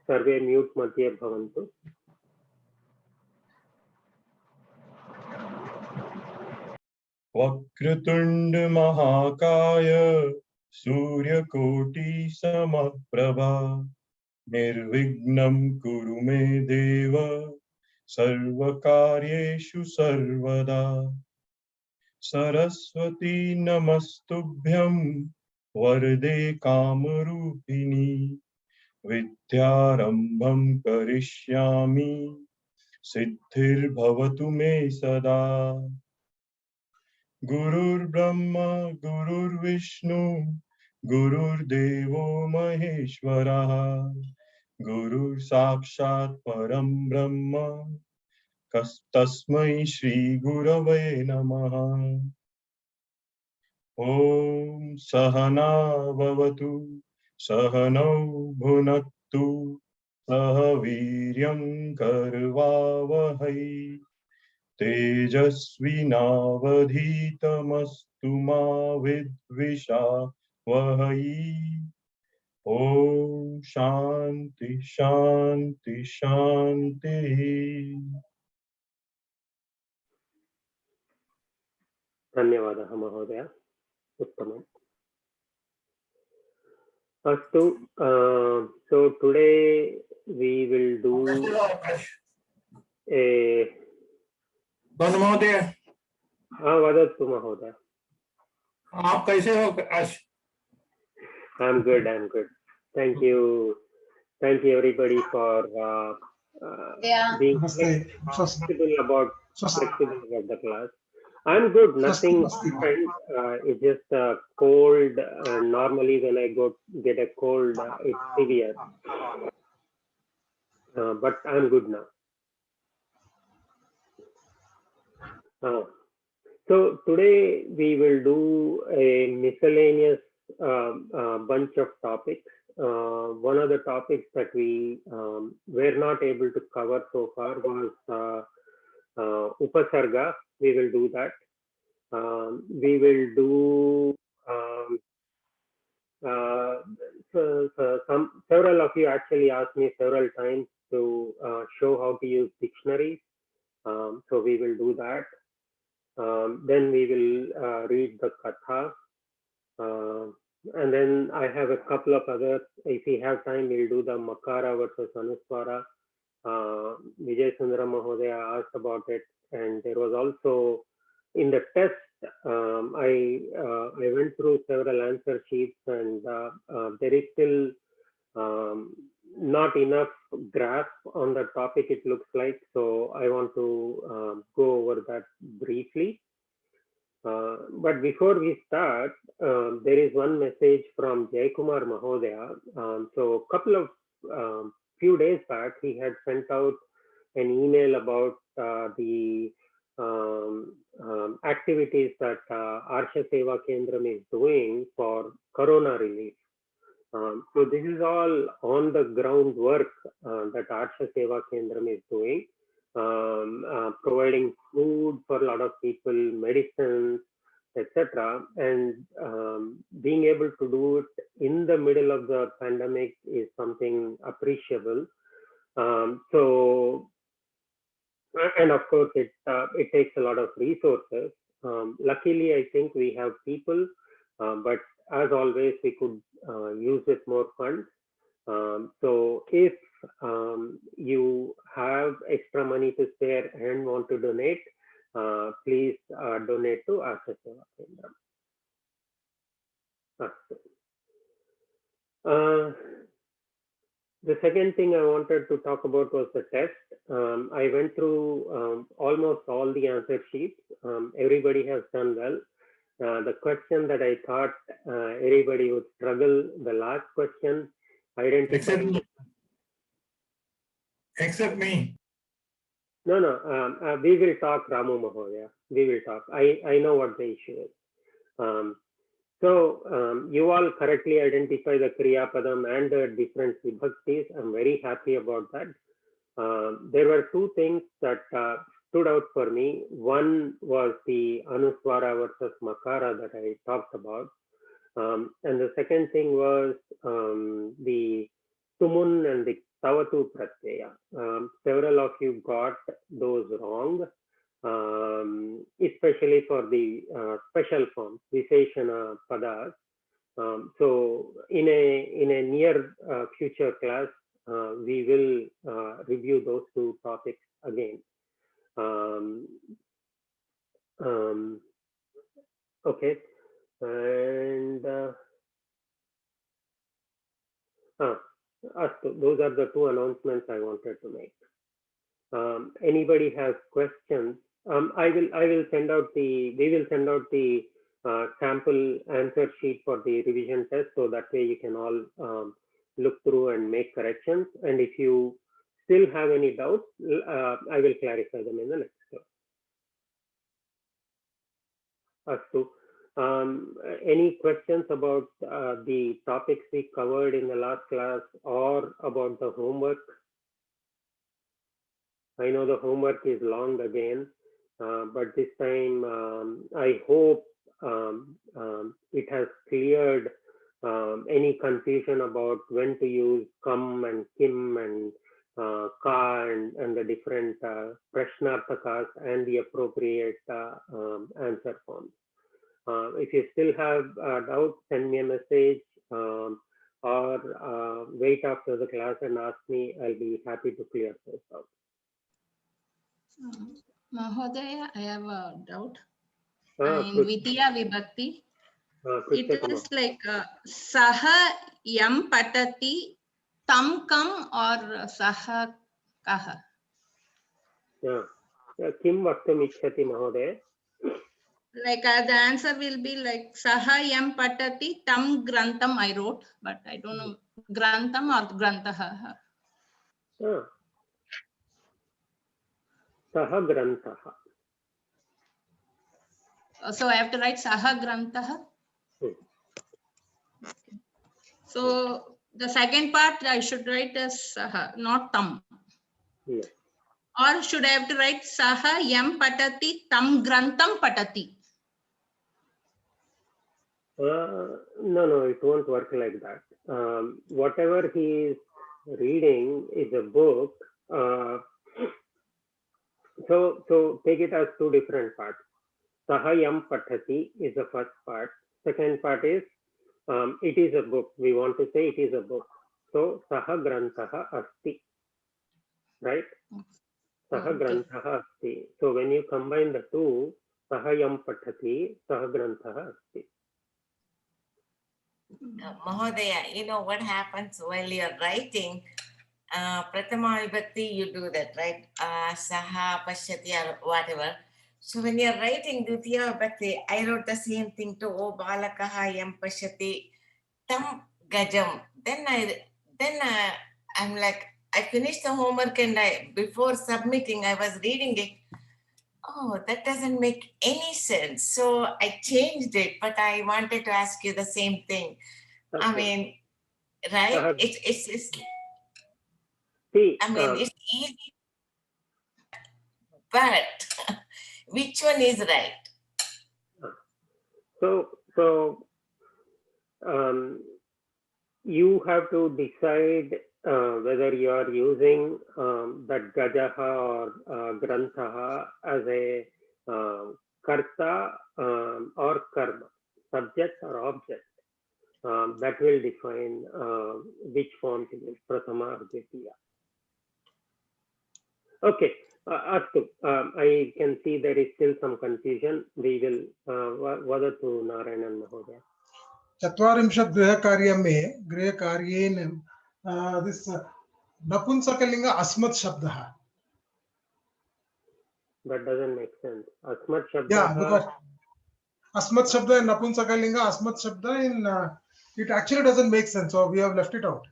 सर्वे mute मध्ये भवन्तु। वक्रतुंड महाकाय सूर्यकोटि समप्रभा निर्विघ्नं कुरु मे देव सर्वकार्येषु सर्वदा। सरस्वती नमस्तुभ्यं वरदे कामरूपिणी विद्यारंभं करिष्यामि सिद्धिर्भवतु मे सदा। गुरुर्ब्रह्मा गुरुर्विष्णु गुरुर्देवो महेश्वरः गुरुः साक्षात् परं ब्रह्म तस्मै श्री गुरवे नमः। ॐ सहना भवतु सहनौ भुनक्तु सह वीर्यं करवावहै तेजस्विनावधीतमस्तु मा विद्विषावहै। ॐ शान्ति शान्ति शान्तिः। धन्यवादः महोदय, उत्तमम्। अस्तु, so today we will do a महोदय, वदतु महोदय। आप कैसे हो आज? I'm good. Thank you everybody for being flexible about the class. I'm good, nothing different. It's just a cold. Normally when I get a cold, it's severe. But I'm good now. So today we will do a miscellaneous bunch of topics. One of the topics that we were not able to cover so far was Upasarga. We will do that. We will do several of you actually asked me several times to show how to use dictionaries. So we will do that. Then we will read the Katha. And then I have a couple of others. If we have time, we'll do the Makara versus Anuswara. Vijay Sundara Mahodaya asked about it. And there was also, in the test, I went through several answer sheets, and there is still not enough grasp on the topic, it looks like. So I want to go over that briefly. But before we start, there is one message from Jaykumar Mahodaya. So a couple of few days back, he had sent out an email about the activities that Arsha Seva Kendram is doing for Corona relief. So this is all on the ground work that Arsha Seva Kendram is doing, providing food for a lot of people, medicines, etc. And being able to do it in the middle of the pandemic is something appreciable. So, and of course, it takes a lot of resources. Luckily, I think we have people, but as always, we could use with more funds. So if you have extra money to spare and want to donate, please donate to Arsha Seva Kendram. The second thing I wanted to talk about was the test. I went through almost all the answer sheets. Everybody has done well. The question that I thought everybody would struggle, the last question, identifying. Except me. No, we will talk, Ramu Mahodaya. We will talk. I know what the issue is. So you all correctly identify the Kriya Padam and the different vibhaktis. I'm very happy about that. There were two things that stood out for me. One was the Anuswara versus Makara that I talked about. And the second thing was the tumun and the tavatu pratyaya. Several of you got those wrong, especially for the special forms, Visheshana padas. So in a near future class, we will review those two topics again. Okay, and those are the two announcements I wanted to make. Anybody has questions? We will send out the sample answer sheet for the revision test, so that way you can all look through and make corrections. And if you still have any doubts, I will clarify them in the next class. Astu. Any questions about the topics we covered in the last class or about the homework? I know the homework is long again, but this time I hope it has cleared any confusion about when to use kam and kim and ka and the different prashnarthakas and the appropriate answer forms. If you still have doubts, send me a message or wait after the class and ask me. I'll be happy to clear those out. Mahodaya, I have a doubt. Kriti, In Vidya Vibhakti, it Kriti, is like Saha Yam Patati Tam Kam or Saha Kaha. yeah. Kim vaktum ichhati Mahodaya? Like the answer will be like Saha Yam Patati Tam Grantam I wrote, but I don't know Grantam or Grantaha. Saha grantaha. So I have to write Saha Grantaha. So the second part I should write as Saha, not Tam. Yeah. Or should I have to write Saha Yam Patati Tam Grantam Patati? No, it won't work like that. Whatever he is reading is a book. So take it as two different parts. Sahayam Pathati is the first part. Second part is it is a book. We want to say it is a book. So Saha Grantaha Asti. Right? Saha Grantaha Asti. So when you combine the two, Sahayam Pathati, Saha Grantaha Asti. Mahodaya, you know what happens while you're writing? Prathama Vibhakti, you do that, right? Saha, Pashyati, or whatever. So when you're writing Dvitiya Vibhakti, I wrote the same thing to O Balakaha Yam Pashyati Tam Gajam. Then I'm like, I finished the homework and before submitting, I was reading it. Oh, that doesn't make any sense. So I changed it, but I wanted to ask you the same thing. Okay. I mean, right? It's See, it's easy, but which one is right? So you have to decide whether you are using that Gajaha or Grantaha as a Karta or Karma, subject or object. That will define which form to use, Prathama or Dvitiya. Okay, Astu, I can see there is still some confusion. We will Vadatu Narayanan Mahodaya. चत्वारिंशत् गृहकार्येण this नपुंसकलिंग अस्मत् शब्दः. That doesn't make sense. Asmat Shabda. Yeah, because Asmat Shabda in Napunsakalinga, Asmat Shabda in it actually doesn't make sense, so we have left it out.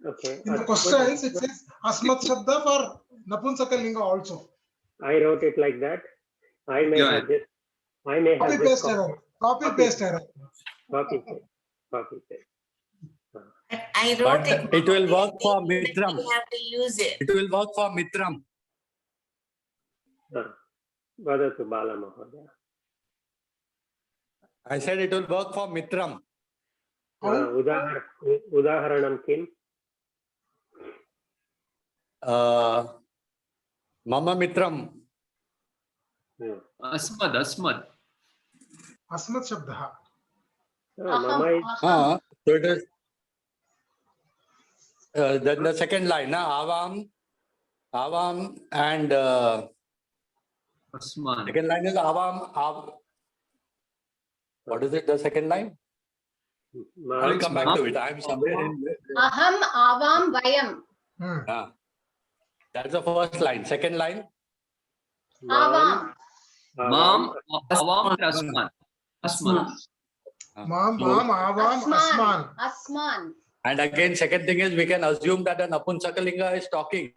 Okay. In the questions, it says Asmat Shabda for Napunsakalinga also. I wrote it like that. I may have just Copy paste error. Copy paste error. Copy paste. I wrote it. It will work for Mitram. You have to use it. It will work for Mitram. Vadatu Bala Mahodaya. I said it will work for Mitram. Udaharanam kim? Mama Mitram. Asmad. Asmat Shabda. Mama is So it is then the second line, Avam and Asman. second line is Avam. What is it? The second line? I will come back to it. I am somewhere in. Aham, avam, vayam. That's the first line. Second line. Avam. Mam, Avam, Asman. Mom, Avam, Asman. Asman. And again, second thing is we can assume that an Napunsakalinga is talking,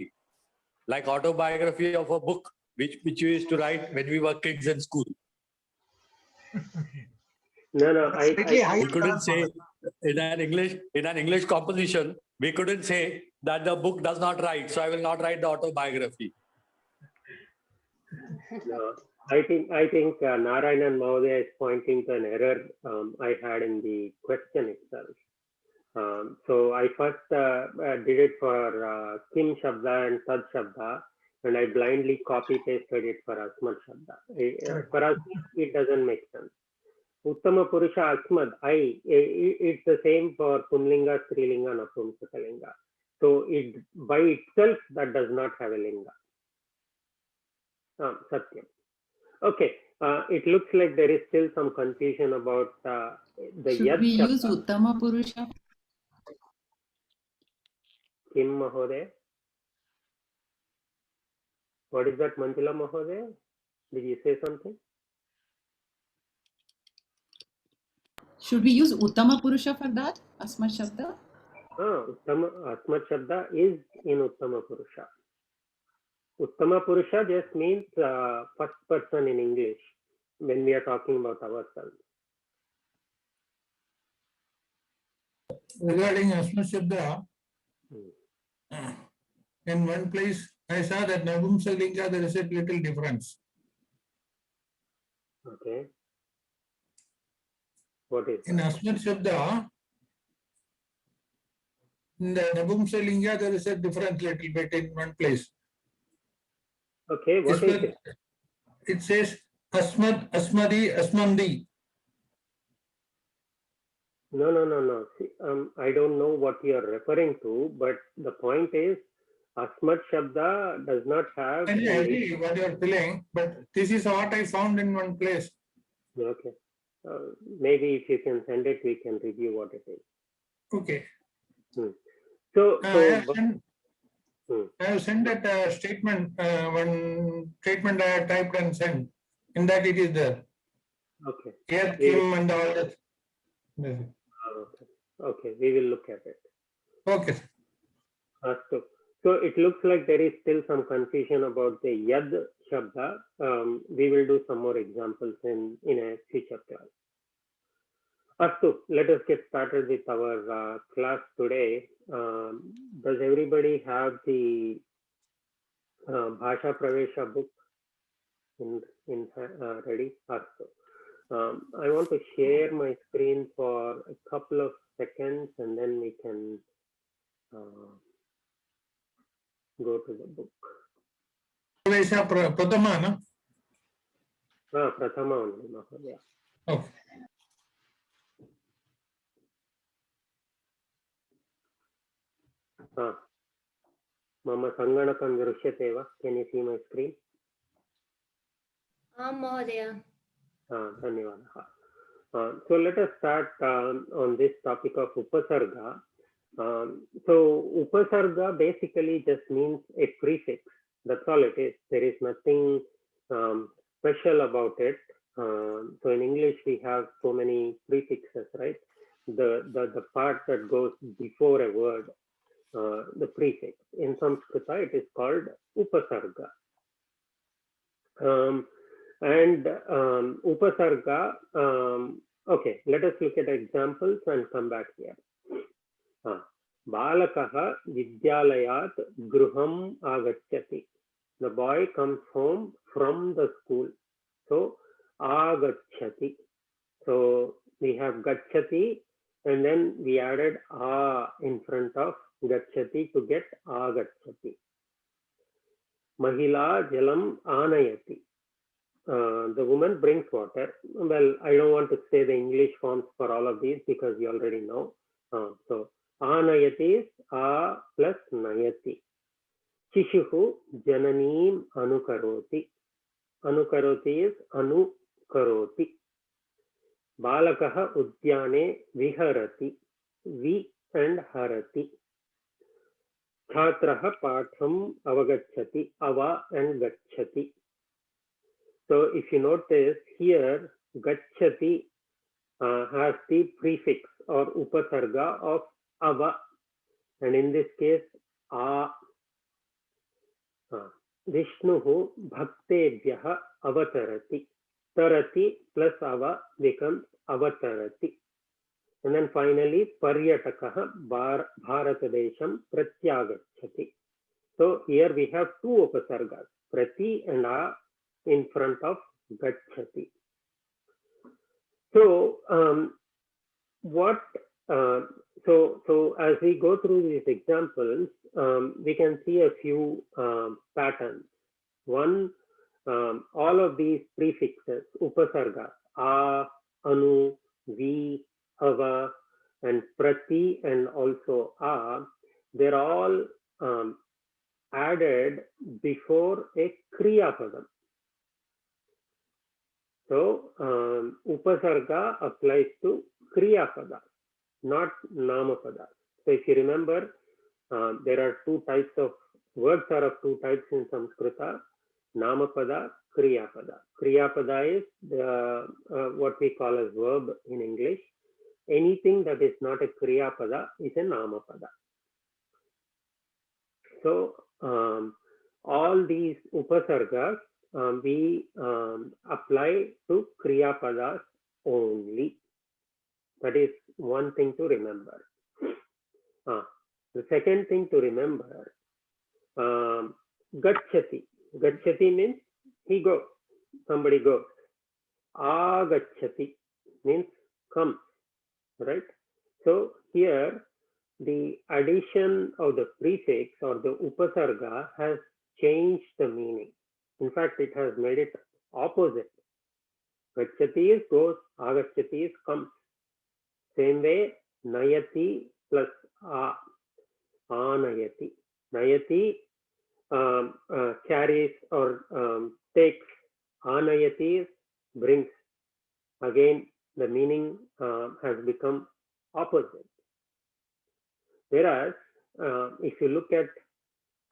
like autobiography of a book, which we used to write when we were kids in school. No. We couldn't say in an English composition, we couldn't say that the book does not write, so I will not write the autobiography. No, I think Narayanan Mahodaya is pointing to an error I had in the question itself. So I first did it for Kim Shabda and Tad Shabda, and I blindly copy pasted it for Asmad Shabda. For us, it doesn't make sense. Uttama Purusha Asmad, it's the same for Pumlinga, Strilinga, Napumsakalinga. So it by itself that does not have a linga. Satyam. Okay, it looks like there is still some confusion about the Should Yad we use Shabda. Uttama Purusha? Kim Mahodaya? What is that, Manjula Mahodaya? Did you say something? Should we use Uttama Purusha for that? Asmat Shabda? Asmat Shabda is in Uttama Purusha. Uttama Purusha just means first person in English when we are talking about ourselves. Regarding Asmat Shabda, in one place I saw that Napumsakalinga there is a little difference. Okay. What is In that? Asmat Shabda, in the Napumsakalinga there is a difference little bit in one place. Okay, what is it? It says Asmad, Asmadi, Asmandi. No. See, I don't know what you are referring to, but the point is Asmat Shabda does not have. I agree what you are telling, but this is what I found in one place. Okay. Maybe if you can send it, we can review what it is. Okay. So, I have sent that statement, one statement I have typed and sent. In that it is there. okay. Here, We Kim and all that. Okay, we will look at it. Okay. So it looks like there is still some confusion about the Yad Shabda. We will do some more examples in a future class. Astu, let us get started with our class today. Does everybody have the Bhasha Pravesha book ready? Astu. I want to share my screen for a couple of seconds and then we can go to the book. Pravesha Prathama, no? Prathama only, Mahodaya. Okay. Mama Sanganakam Drishyate va? Can you see my screen? Mahodaya. Dhanyavadaha. So let us start on this topic of Upasarga. So Upasarga basically just means a prefix. That's all it is. There is nothing special about it. So in English we have so many prefixes, right? The part that goes before a word, the prefix. In Sanskrita it is called Upasarga. And Upasarga, okay, let us look at examples and come back here. Balakaha Vidyalayat Gruham Agachyati. The boy comes home from the school. So Agachyati. So we have gachati, and then we added a in front of gachati to get agachati. Mahila jalam anayati. The woman brings water. Well, I don't want to say the English forms for all of these because you already know. So anayati is a plus nayati. Shishuhu jananeem anukaroti. Anukaroti is anukaroti. Balakaha udyane viharati. Vi and harati. Chhatraha patham avagachati. Ava and gachati. So if you notice here, gachati has the prefix or upasarga of ava, and in this case, a. Vishnuhu bhaktebhyaha avatarati. Tarati plus ava becomes avatarati. And then finally, paryatakaha bharatadesham pratyagachati. So here we have two upasargas, prati and a in front of gachati. So so as we go through these examples, we can see a few patterns. One, all of these prefixes, upasarga, a, anu, vi, ava, and prati, and also a, they're all added before a kriya padam. So upasarga applies to kriya pada, not nama pada. So if you remember, there are two types of words are of two types in Sanskrita: nama pada, kriya pada. Kriya pada is the what we call as verb in English. Anything that is not a kriya pada is a nama pada. So all these upasargas we apply to kriya padas only. That is one thing to remember. The second thing to remember, gachati. Gachati means he goes, somebody goes. Agachati means comes, right? So here the addition of the prefix or the upasarga has changed the meaning. In fact, it has made it opposite. Gachati is goes, agachati is comes. Same way, nayati plus anayati. Nayati carries or takes. Anayati brings. Again, the meaning has become opposite. Whereas, if you look at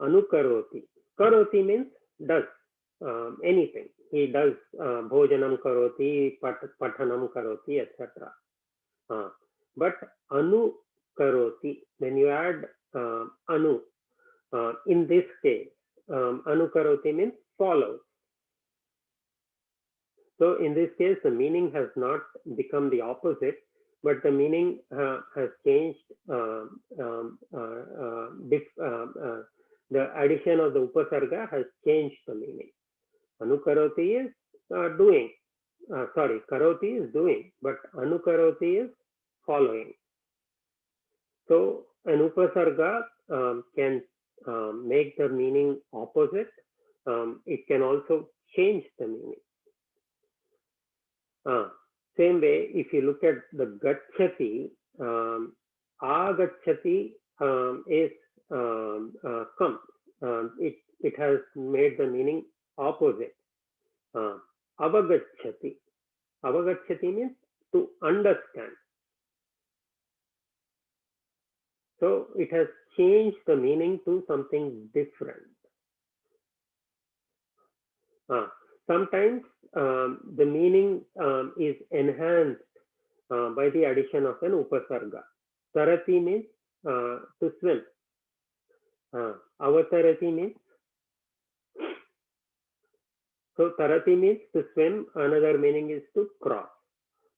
anukaroti, karoti means does anything. He does bhojanam karoti, pathanam karoti, etc. But anu karoti, when you add anu, in this case, anu karoti means follows. So in this case, the meaning has not become the opposite, but the meaning has changed. The addition of the upasarga has changed the meaning. Anukaroti is doing. Karoti is doing, but anukaroti is following. So an upasarga can make the meaning opposite. It can also change the meaning. Same way, if you look at the gachati, agachati is comes. It has made the meaning opposite. Avagachati. Avagachati means to understand. So it has changed the meaning to something different. Sometimes the meaning is enhanced by the addition of an upasarga. Tarati means to swim. Avatarati means, so tarati means to swim, another meaning is to cross.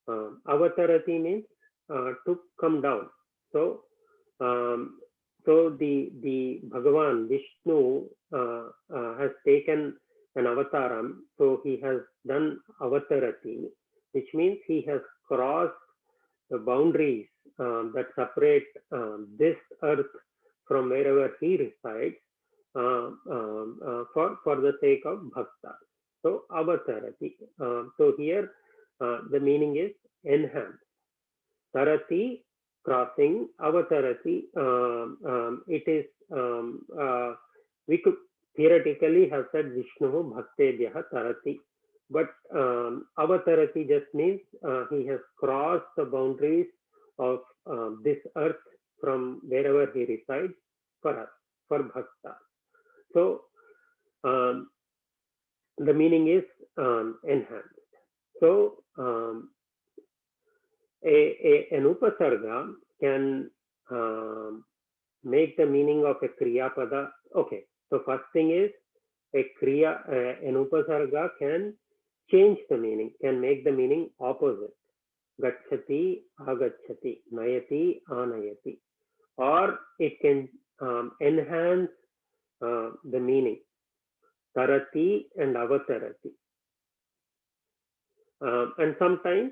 Avatarati means to come down. So so the Bhagavan Vishnu has taken an avataram, so he has done avatarati, which means he has crossed the boundaries that separate this earth from wherever he resides for the sake of bhakta. So avatarati. So here the meaning is enhanced. Tarati, crossing. Avatarati, it is we could theoretically have said Vishnu bhaktebhyah tarati, but avatarati just means he has crossed the boundaries of this earth from wherever he resides for us, for bhakta. So the meaning is enhanced. So an upasarga can make the meaning of a kriya pada. Okay, so first thing is an upasarga can change the meaning, can make the meaning opposite. Gachati, agachati, nayati, anayati. Or it can enhance the meaning. Tarati and avatarati. And sometimes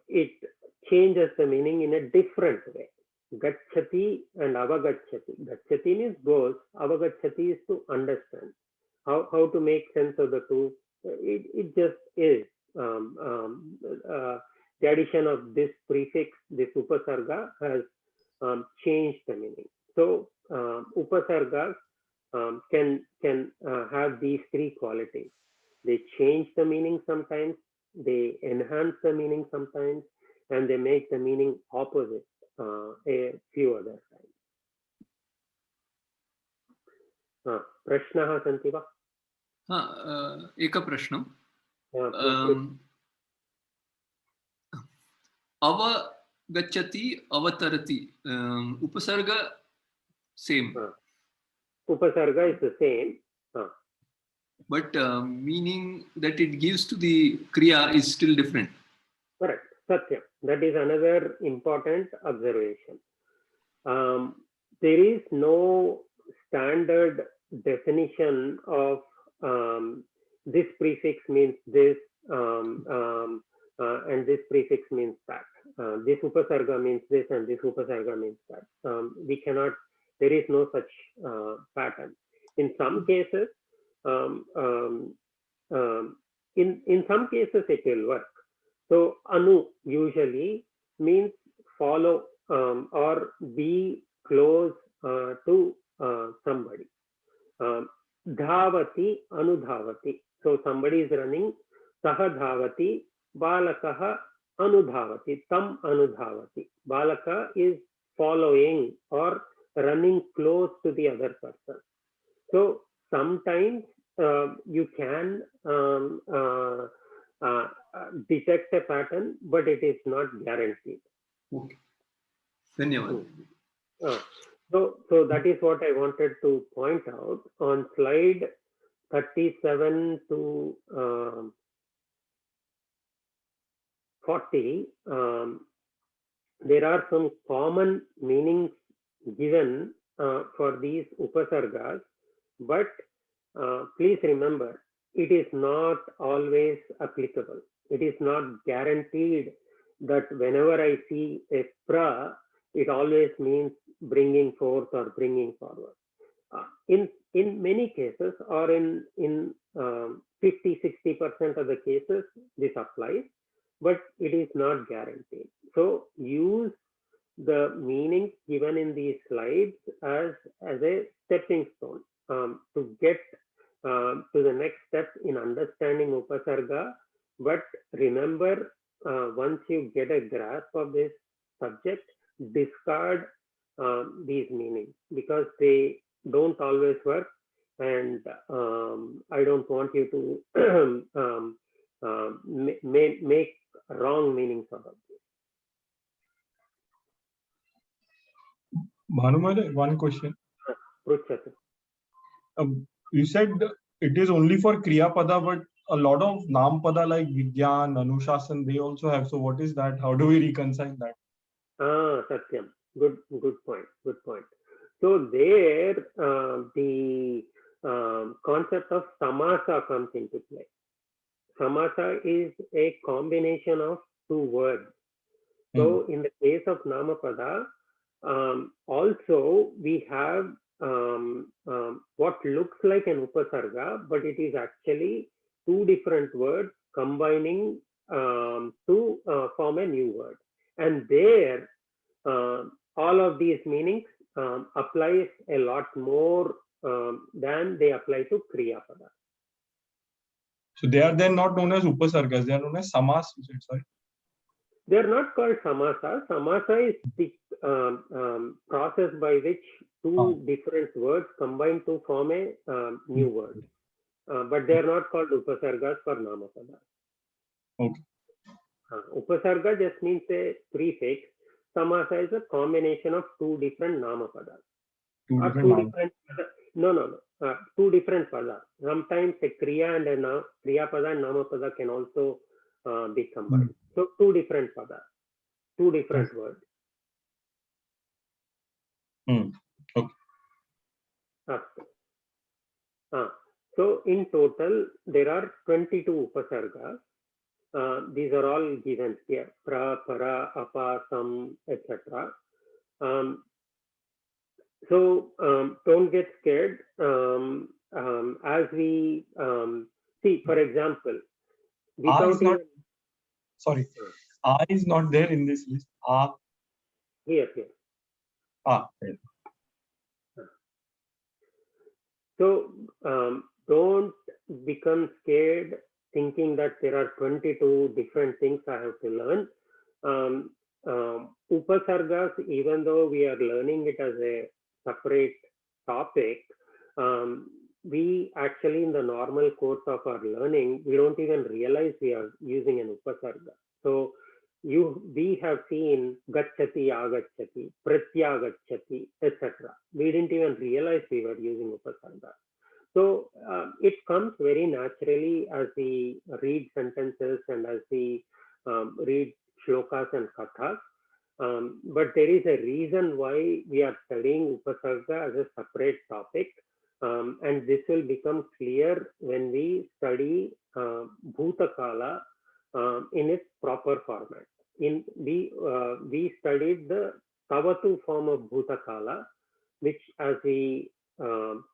it changes the meaning in a different way. Gachati and avagachati. Gachati means goes, avagachati is to understand. How to make sense of the two. It just is. The addition of this prefix, this upasarga, has changed the meaning. So upasargas can have these three qualities. They change the meaning sometimes, they enhance the meaning sometimes, and they make the meaning opposite a few other times. Prashnaः सन्ति वा? एकः प्रश्नः. Avagachati, avatarati. Upasarga, same. Upasarga is the same. But meaning that it gives to the kriya is still different. Correct. Satyam. That is another important observation. There is no standard definition of this prefix means this and this prefix means that. This upasarga means this and this upasarga means that. We cannot, there is no such pattern. In some cases, in some cases it will work. So anu usually means follow or be close to somebody. Dhavati, anudhavati. So somebody is running. Saha dhavati, balakaha anudhavati, tam anudhavati. Balaka is following or running close to the other person. So sometimes you can detect a pattern, but it is not guaranteed. Okay. Dhanyavad. So that is what I wanted to point out on slide 37 to 40. There are some common meanings given for these upasargas, but please remember, it is not always applicable. It is not guaranteed that whenever I see a pra, it always means bringing forth or bringing forward. In many cases, or in 50-60% of the cases, this applies, but it is not guaranteed. So use the meanings given in these slides as a stepping stone to get to the next step in understanding upasarga. But remember, once you get a grasp of this subject, discard these meanings because they don't always work, and I don't want you to make wrong meanings out of this. Bhanumada, one question. You said it is only for Kriya Pada, but a lot of Nam Pada like Vigyan, Anushasan, they also have. So what is that? How do we reconcile that? Satyam. Good point. Good point. So there, the concept of samasa comes into play. Samasa is a combination of two words. So in the case of Namapada, also we have what looks like an Upasarga, but it is actually two different words combining to form a new word. And there, all of these meanings applies a lot more than they apply to Kriyapada. So they are then not known as Upasargas, they are known as Samas, you said, sorry. They are not called Samasa. Samasa is the process by which two different words combine to form a new word. But they are not called Upasargas for Namapada. Okay. Upasarga just means a prefix. Samasa is a combination of two different Namapadas. Two different padas. Sometimes a Kriya and a Kriyapada and Namapada can also be combined. So two different padas, two different words. Okay. So in total, there are 22 Upasargas. These are all given here: pra, para, apa, sam, etc. So don't get scared. As we see, for example, without even, sorry, A is not there in this list. A. Here. Here. So don't become scared thinking that there are 22 different things I have to learn. Upasargas, even though we are learning it as a separate topic, we actually in the normal course of our learning, we don't even realize we are using an Upasarga. So we have seen Gacchati, Agacchati, Pratyagacchati, etc. We didn't even realize we were using Upasarga. So it comes very naturally as we read sentences and as we read shlokas and kathas. But there is a reason why we are studying Upasarga as a separate topic. And this will become clear when we study Bhutakala in its proper format. We studied the Tavatu form of Bhutakala, which, as we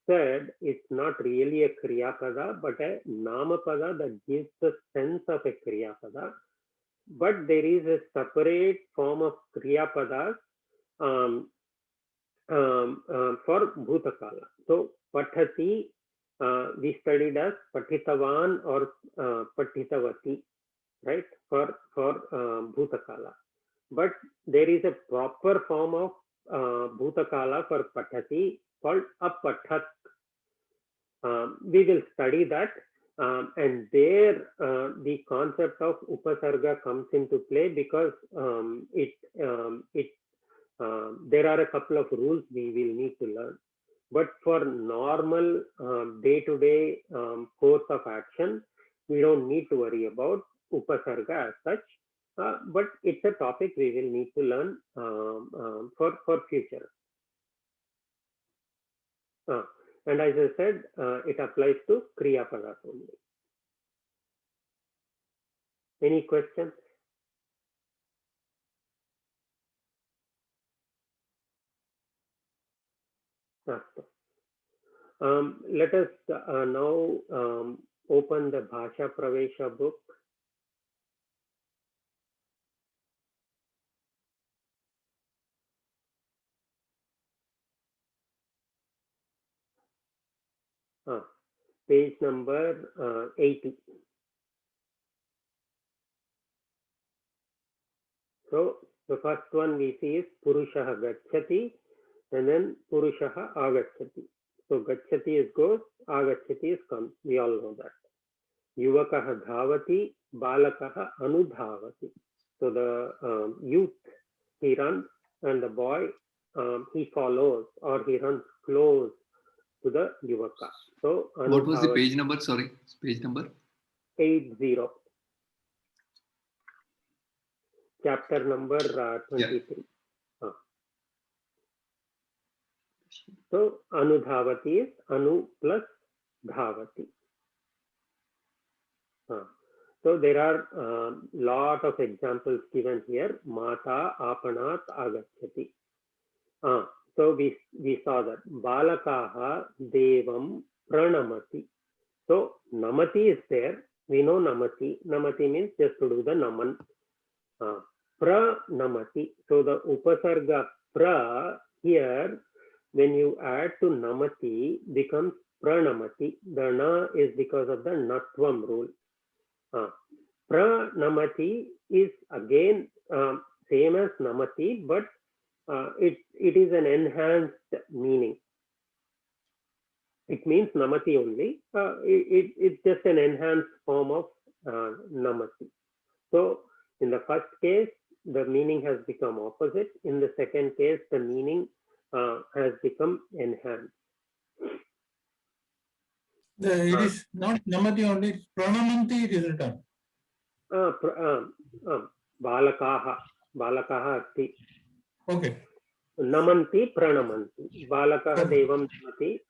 said, is not really a Kriyapada, but a Namapada that gives the sense of a Kriyapada. But there is a separate form of Kriyapadas for Bhutakala. So Pathati, we studied as Pathitavan or Pathitavati, right, for Bhutakala. But there is a proper form of Bhutakala for Pathati called Apathat. We will study that, and there the concept of Upasarga comes into play because there are a couple of rules we will need to learn. But for normal day-to-day course of action, we don't need to worry about Upasarga as such. But it's a topic we will need to learn for future. And as I said, it applies to Kriyapadas only. Any questions? Let us now open the Bhasha Pravesha book. Page number 80. So the first one we see is Purushaha Gacchati, and then Purushaha Agacchati. So Gacchati is goes, Agacchati is comes. We all know that. Yuvakaha Dhavati, Balakaha Anudhavati. So the youth, he runs, and the boy, he follows, or he runs close to the Yuvaka. So what was the page number? Sorry, page number? 80. Chapter number 23. Yeah. So Anudhavati is Anu plus Dhavati. So there are lot of examples given here. Mata apanat agacchati. So we saw that balakaha devam pranamati. So namati is there. We know namati. Namati means just to do the naman. Pranamati. So the upasarga pra here, when you add to namati, becomes pranamati. The na is because of the natvam rule. Pranamati is again same as namati, but it is an enhanced meaning. It means namati only. It's just an enhanced form of namati. So in the first case, the meaning has become opposite. In the second case, the meaning has become enhanced. It is not namati only, it's pranamanti it is written. Balakaha asti. Okay. Namanti pranamanti. Balakaha devam namati.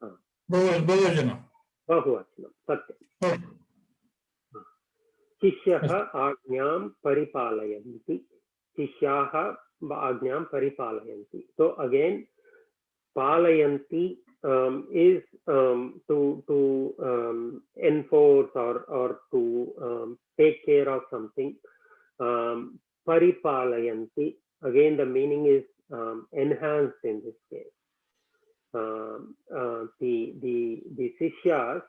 Bahuvachanam. Bahuvachanam. Satyam. Shishyaha ajñam paripalayanti. Shishyaha ajñam paripalayanti. So again, palayanti is to enforce or to take care of something. Paripalayanti, again the meaning is enhanced in this case. The Sishyas,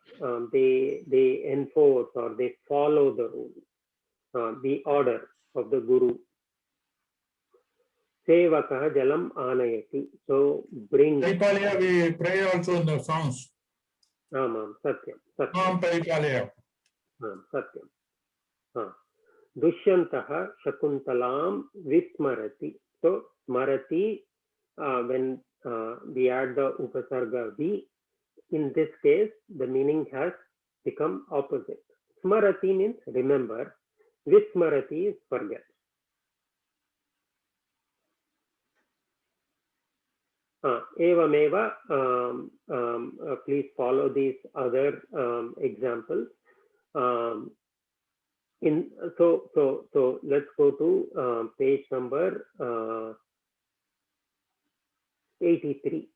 they enforce or they follow the rule, the order of the Guru. Sevakaha jalam anayati. So bring. Paripalaya, we pray also in the songs. Satyam. Mam Paripalaya. Satyam. Dushyantaha Shakuntalam Vismarati. So Smarati, when we add the Upasarga V, in this case, the meaning has become opposite. Smarati means remember. Vismarati is forget. Evameva, please follow these other examples. So let's go to page number 83.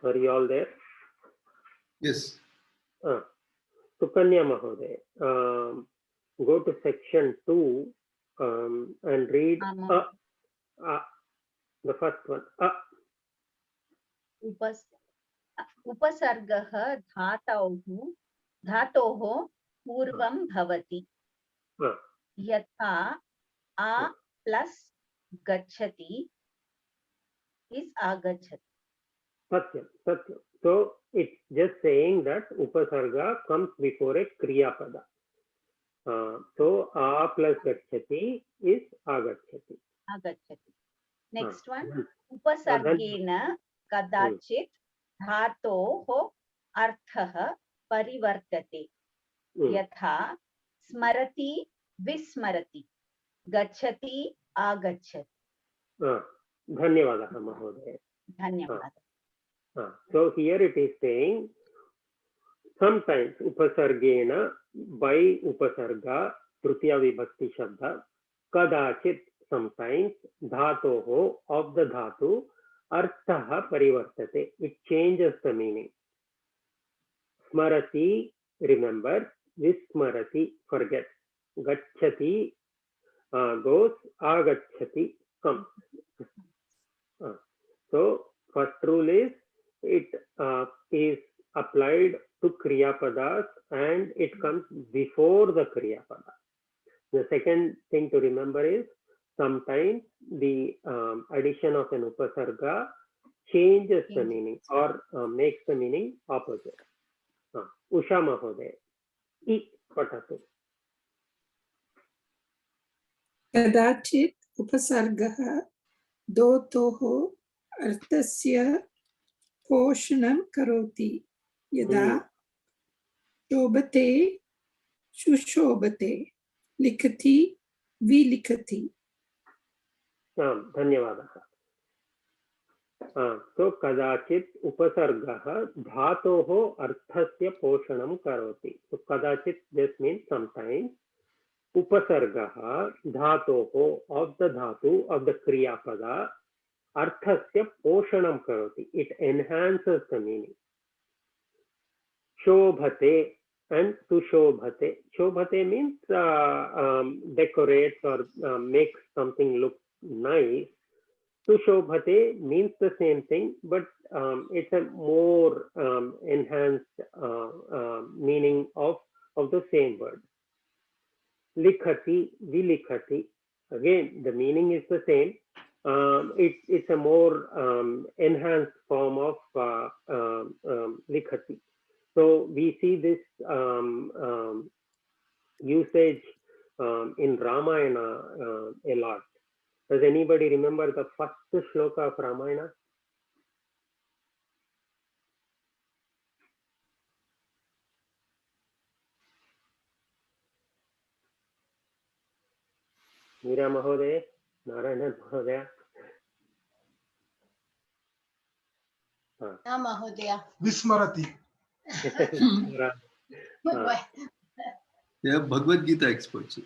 Are you all there? Yes. Sukanya Mahoday, go to section 2 and read the first one. Upasargah dhatoh purvam bhavati. Yatha a plus gachati is agachati. Satyam. So it's just saying that upasarga comes before a kriya pada. So a plus gachati is agachati. Next one, upasargena kadachit dhatoh arthah parivartate. Yatha smarati vismarati. Gachati agachati. Dhanyavadaha Mahodaya. Dhanyavadaha. So here it is saying sometimes upasargena by upasarga tritiya vibhakti shabda kadachit sometimes dhatoho of the dhatu arthaha parivartate, it changes the meaning. Smarati remember, vismarati forget, gachati goes, agachati comes. So first rule is it is applied to kriya padas and it comes before the kriya pada. The second thing to remember is sometimes the addition of an upasarga changes the meaning or makes the meaning opposite. Usha Mahoday, I patatu. Kadachit upasargah dotoh arthasya poshanam karoti yada shobhate shushobhate likati vilikati. Dhanyavadaha. So kadachit upasargah dhatoho arthasya poshanam karoti. So kadachit just means sometimes. Upasargah dhatoho of the dhatu of the kriya pada arthasya poshanam karoti. It enhances the meaning. Shobhate and sushobhate. Shobhate means decorates or makes something look nice. Sushobhate means the same thing, but it's a more enhanced meaning of the same word. Likhati, vilikhati. Again, the meaning is the same. It's a more enhanced form of likhati. So we see this usage in Ramayana a lot. Does anybody remember the first shloka of Ramayana? Meera Mahodaya, Narayanan Mahodaya. Mahodaya. Vismarati. They are Bhagavad Gita experts.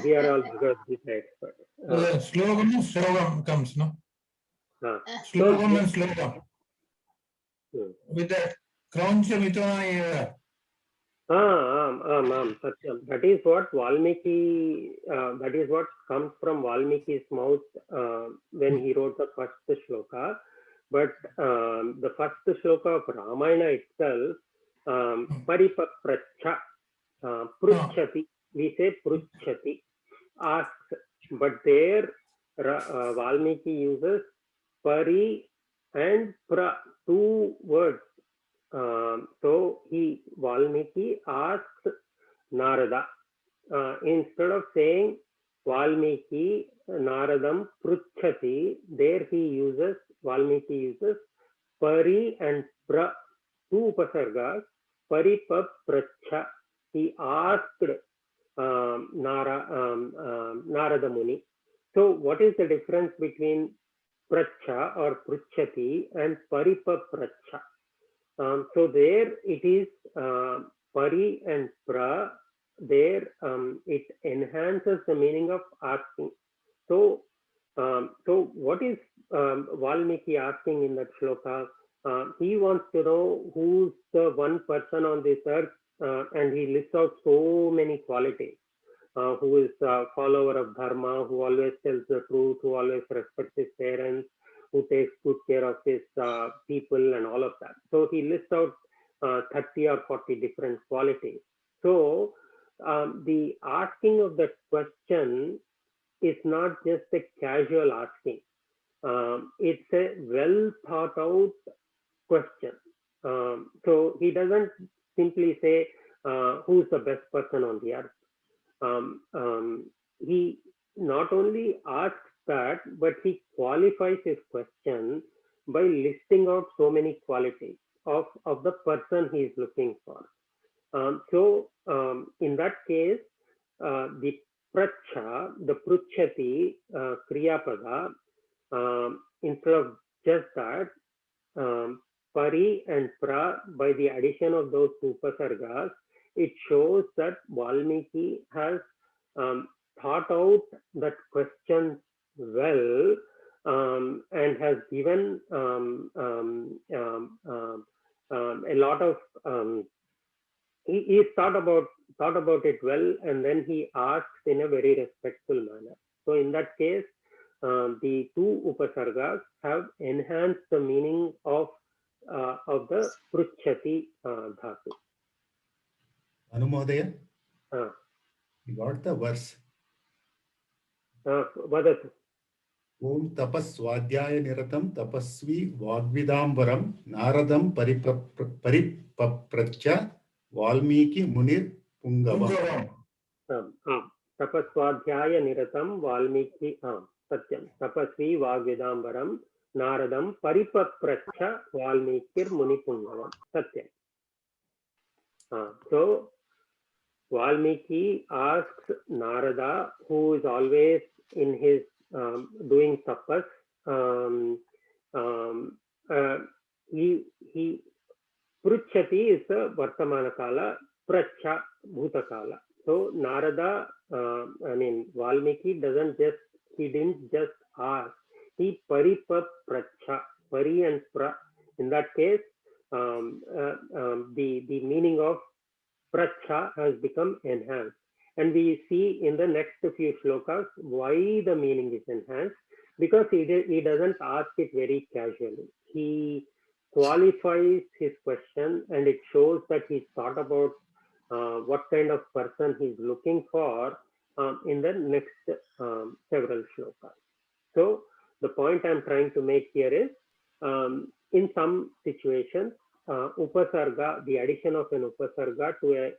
We are all Bhagavad Gita experts. Slogam and slogam comes, no? Slogam and slogam. With that, Krauncha Mitona. Satyam. That is what Valmiki, that is what comes from Valmiki's mouth when he wrote the first shloka. But the first shloka of Ramayana itself, Paripapracha, Pruchati, we say Pruchati, asks, but there Valmiki uses Pari and Pra, two words. So Valmiki asks Narada. Instead of saying Valmiki Naradam Pruchati, there Valmiki uses Pari and Pra, two upasargas, Paripapracha. He asked Narada Muni. So what is the difference between Pracha or Pruchati and Paripapracha? So there it is Pari and Pra, there it enhances the meaning of asking. So what is Valmiki asking in that shloka? He wants to know who's the one person on this earth, and he lists out so many qualities. Who is a follower of Dharma, who always tells the truth, who always respects his parents, who takes good care of his people and all of that. So he lists out 30 or 40 different qualities. So the asking of that question is not just a casual asking. It's a well thought out question. So he doesn't simply say who's the best person on the earth. He not only asks that, but he qualifies his question by listing out so many qualities of the person he is looking for. So in that case, the pracha, the pruchati kriya pada, instead of just that, pari and pra, by the addition of those two upasargas, it shows that Valmiki has thought out that question well, and has given a lot of he thought about it well, and then he asks in a very respectful manner. So in that case, the two upasargas have enhanced the meaning of the pruchati dhatu. Anu Mahodaya, you got the verse. Vadatu. Om tapaswadhyaya niratam tapasvi vagvidambaram naradam paripapracha Valmiki munir pungavam. Tapaswadhyaya niratam Valmiki Satyam. Tapasvi vagvidambaram naradam paripapracha Valmikir munipungavam. Satyam. So Valmiki asks Narada, who is always in his doing tapas, he pruchati is the vartamana kala, pracha bhutakala. So Narada, Valmiki didn't just ask, he paripapracha, pari and pra. In that case, the meaning of pracha has become enhanced. And we see in the next few shlokas why the meaning is enhanced, because he doesn't ask it very casually. He qualifies his question, and it shows that he thought about what kind of person he's looking for in the next several shlokas. So the point I'm trying to make here is, in some situations, upasarga, the addition of an upasarga to a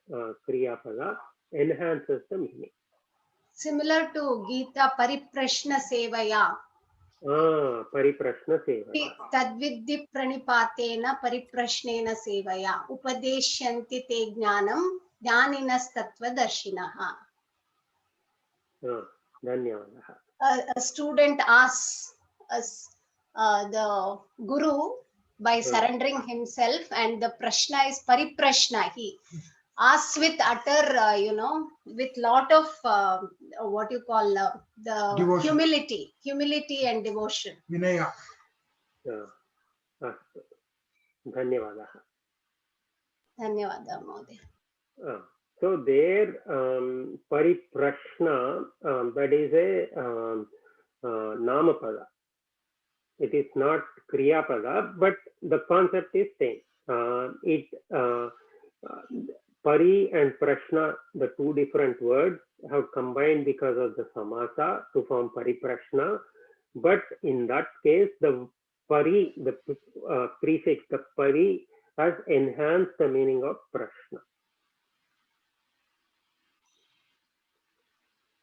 kriya pada enhances the meaning. Similar to Gita Pariprashna Sevaya. Pariprashna Sevaya. Tadvidhi pranipatena pariprashnena sevaya. Upadeshyanti te jnanam jnaninas tattva darshinaha. Dhanyavadaha. A student asks the guru by surrendering himself, and the prashna is pariprashna. He asks with utter, with lot of what you call the devotion. humility and devotion. Vinaya. Dhanyavadaha. Dhanyavada, Mohdaya. So there, pariprashna, that is a namapada. It is not kriya pada, but the concept is same. Pari and prashna, the two different words, have combined because of the samasa to form pariprashna. But in that case, the pari, the prefix, the pari, has enhanced the meaning of prashna.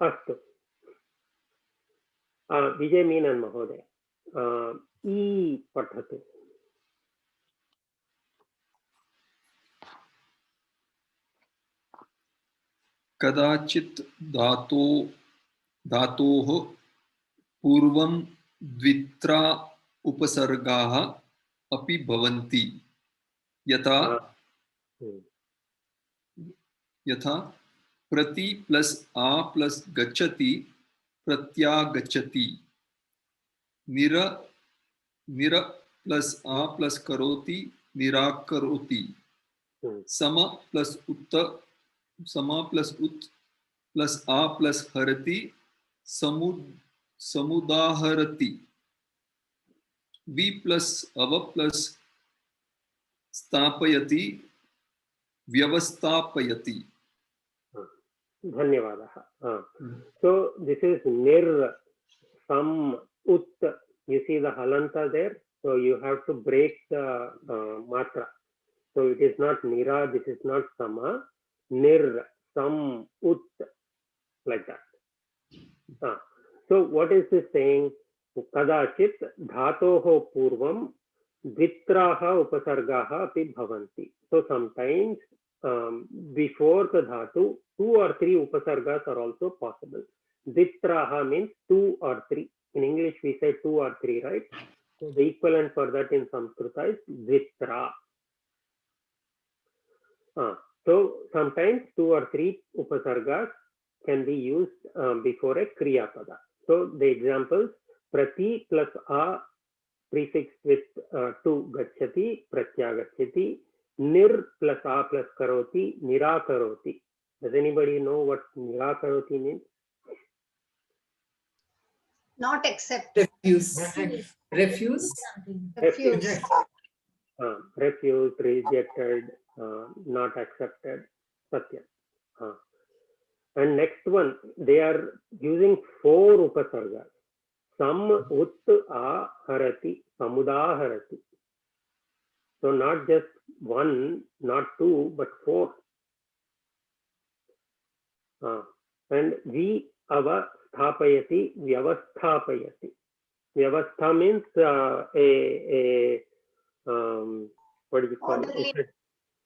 Astu. Vijay Menon Mahodaya. E pathatu. कदाचित् धातोः पूर्वं द्वित्रा उपसर्गाः अपि भवन्ति, यथा प्रति plus आ plus गच्छति प्रत्यागच्छति, निर plus आ plus करोति निराकरोति, सम प्लस उत प्लस आ प्लस हरति समुदाहरति, वि प्लस अव प्लस स्थापयति व्यवस्थापयति. Dhanyavadaha. So this is nir, sam, ut. You see the halanta there? So you have to break the matra. So it is not nira, this is not sama. Nir, sam, ut, like that. So what is this saying? Kadachit dhatoho purvam dvitraha upasargaha api bhavanti. So sometimes before the dhatu, 2 or 3 upasargas are also possible. Dvitraha means 2 or 3. In English we say 2 or 3, right? So the equivalent for that in Sanskrita is dvitra. So sometimes 2 or 3 upasargas can be used before a kriya pada. So the examples: prati plus a prefixed with to gacchati, pratyagacchati. Nir plus a plus karoti, nirakaroti. Does anybody know what nirakaroti means? Not accept. Refuse. Refuse. Refuse. Refused, rejected, not accepted. Satya. And next one, they are using 4 upasargas. Sam, ut, a, harati, samudaharati. So not just 1, not 2, but 4. And vi, ava, sthapayati, vyavasthapayati. Vyavastha means what do you call it?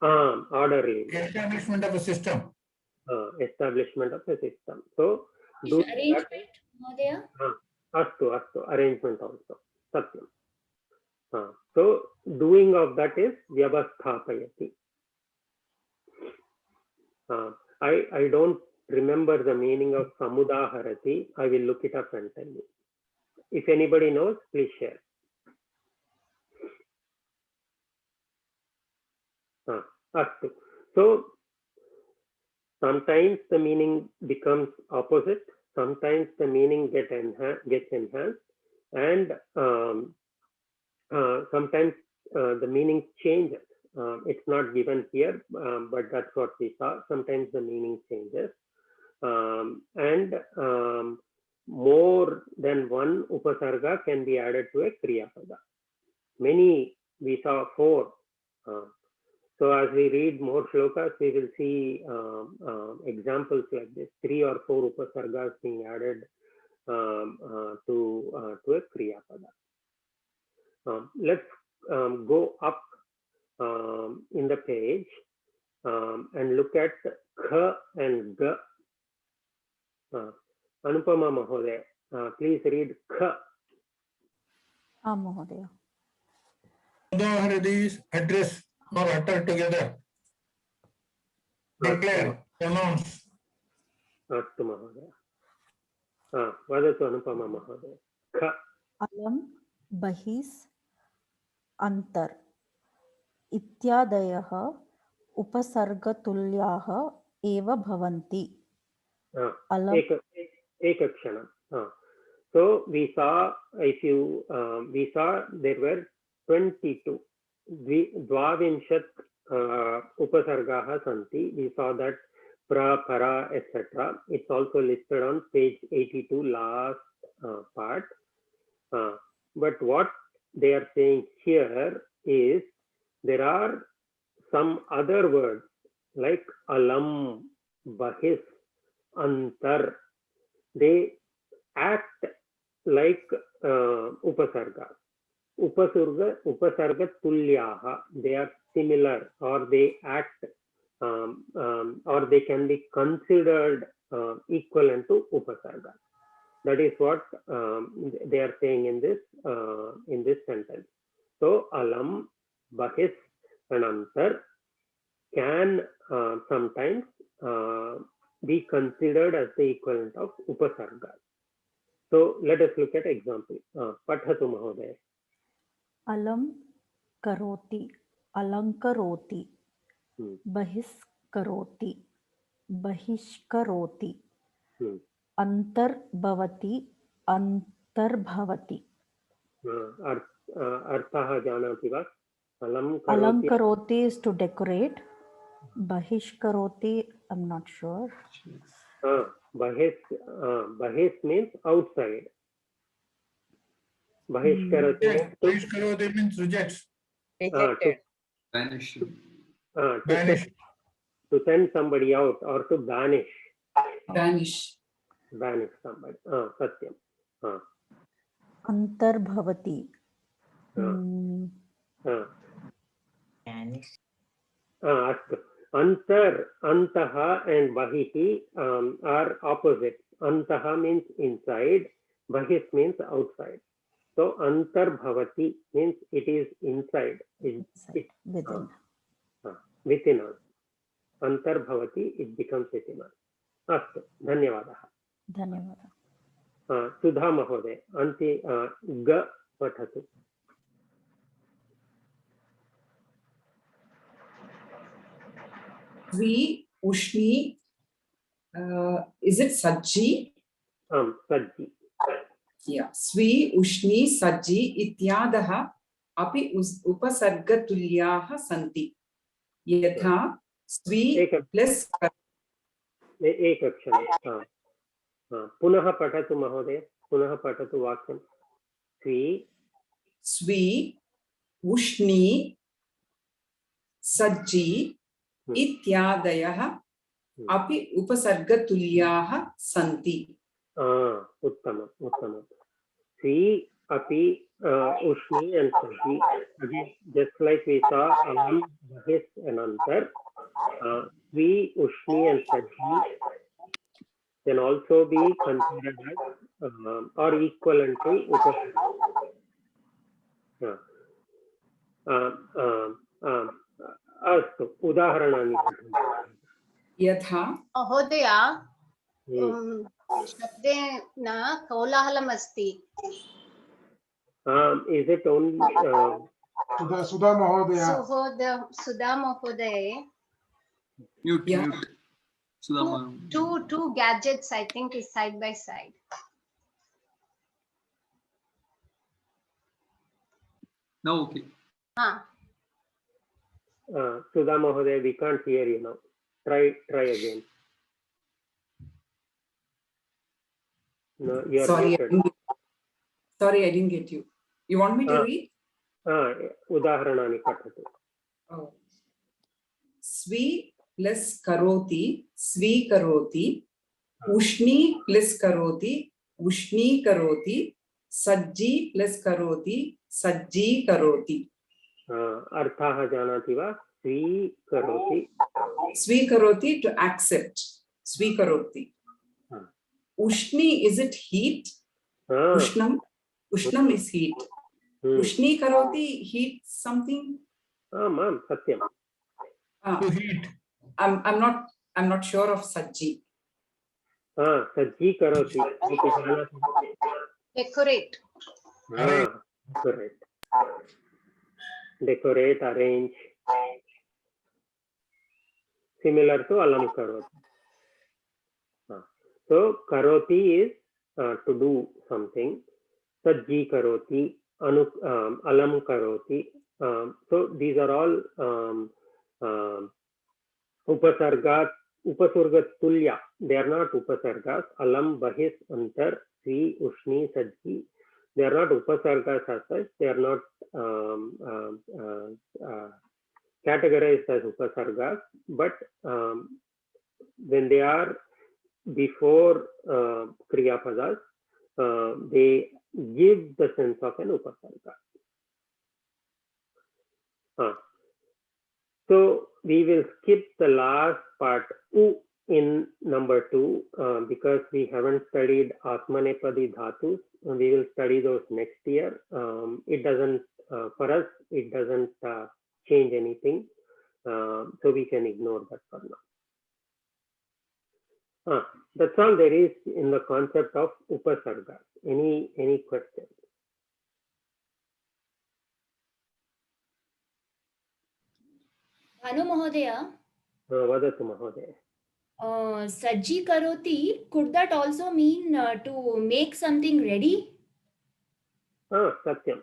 Orderly. Establishment of a system. Establishment of a system. So do arrangement, Mahodaya? Astu, arrangement also. Satyam. So doing of that is vyavasthapayati. I don't remember the meaning of samudaharati. I will look it up and tell you. If anybody knows, please share. Astu. So sometimes the meaning becomes opposite. Sometimes the meaning gets enhanced, and sometimes the meaning changes. It's not given here, but that's what we saw. Sometimes the meaning changes, and more than one upasarga can be added to a kriya pada. Many, we saw 4. So as we read more shlokas, we will see examples like this: 3 or 4 upasargas being added to a kriya pada. Let's go up in the page and look at kha and ga. Anupama Mahodaya, please read kha. Mahodaya. Udaharadis address or utter together. Declare, pronounce. Astu Mahodaya. Vadatu Anupama Mahodaya. Kha. Alam, bahis, antar. Ityadayah upasargatulyaah eva bhavanti. Alam. Ekakshana. So we saw, we saw there were 22 dvavinshat upasargaha santi. We saw that pra, para, etc. It's also listed on page 82, last part. But what they are saying here is there are some other words like alam, bahis, antar. They act like upasarga. Upasarga tulyaha. They are similar, or they act, or they can be considered equivalent to upasarga. That is what they are saying in this sentence. So alam, bahis, and antar can sometimes be considered as the equivalent of upasarga. So let us look at example. Pathatu Mahodaya. Alam karoti, alankaroti, bahis karoti, bahishkaroti, antar bhavati, antar bhavati. Arthaha janati va? Alankaroti is to decorate. Bahishkaroti, I'm not sure. Bahis means outside. Bahishkaroti means rejects. Banish. Banish. To send somebody out, or to banish. Banish. Banish somebody. Satyam. Antar bhavati. Banish. Antar, antaha and bahihi are opposites. Antaha means inside, bahis means outside. So antar bhavati means it is inside. Within. Within us. Antar bhavati, it becomes within us. Astu, dhanyavadaha. Dhanyavadaha. Sudha Mahodaya, anti ga pathatu. Svi, Ushni, is it Sajji? Sajji. Yeah. Svi, Ushni, Sajji, Ityadaha, api upasargatulyaha santi. Yatha, Svi plus. Ekakshana. Punaha patatu Mahodaya. Punaha patatu vakyam. Svi, Ushni, Sajji, Ityadayah api upasargatulyaah santi. Uttamam, uttamam. Svi, api, ushni and sajji. Again, just like we saw alam, bahis and antar. Svi, ushni and sajji can also be considered as or equivalent to upasarga. अस्तु उदाहरणानि यथा महोदय शब्दे न कोलाहलम् अस्ति. Is it only Sudha Mahodaya. Sudha Mahodaya. Mute, Yeah. mute. Sudha, Two gadgets, I think, is side by side. now okay. Sudha Mahodaya, we can't hear you now. Try again. No, you are muted. Sorry, I didn't get you. You want me to read? उदाहरणानि पठतु. Oh. Svi plus karoti, svi karoti, ushni plus karoti, ushni karoti, sajji plus karoti, sajji karoti. अर्थाः जानाति वा? स्वीकरोति. Svikaroti to accept. Svikaroti. Ushni, is it heat? Ushnam. Ushnam is heat. Ushni karoti, heat something. Ma'am, satyam. To heat. I'm not sure of sajji. Sajji karoti. Decorate. Correct. Decorate, arrange. Similar to alam karoti. So karoti is to do something. Sajji karoti, alam karoti. So these are all upasargas, upasargatulya. They are not upasargas. Alam, bahis, antar, svi, ushni, sajji. They are not upasargas as such. They are not categorized as upasargas. But when they are before kriya padas, they give the sense of an upasarga. So we will skip the last part u in number 2 because we haven't studied Atmanepadi Dhatus. We will study those next year. It doesn't, for us, it doesn't change anything. So we can ignore that for now. That's all there is in the concept of upasarga. Any questions? Bhanu Mahodaya. Vadatu Mahodaya. Sajji karoti, could that also mean to make something ready? Satyam.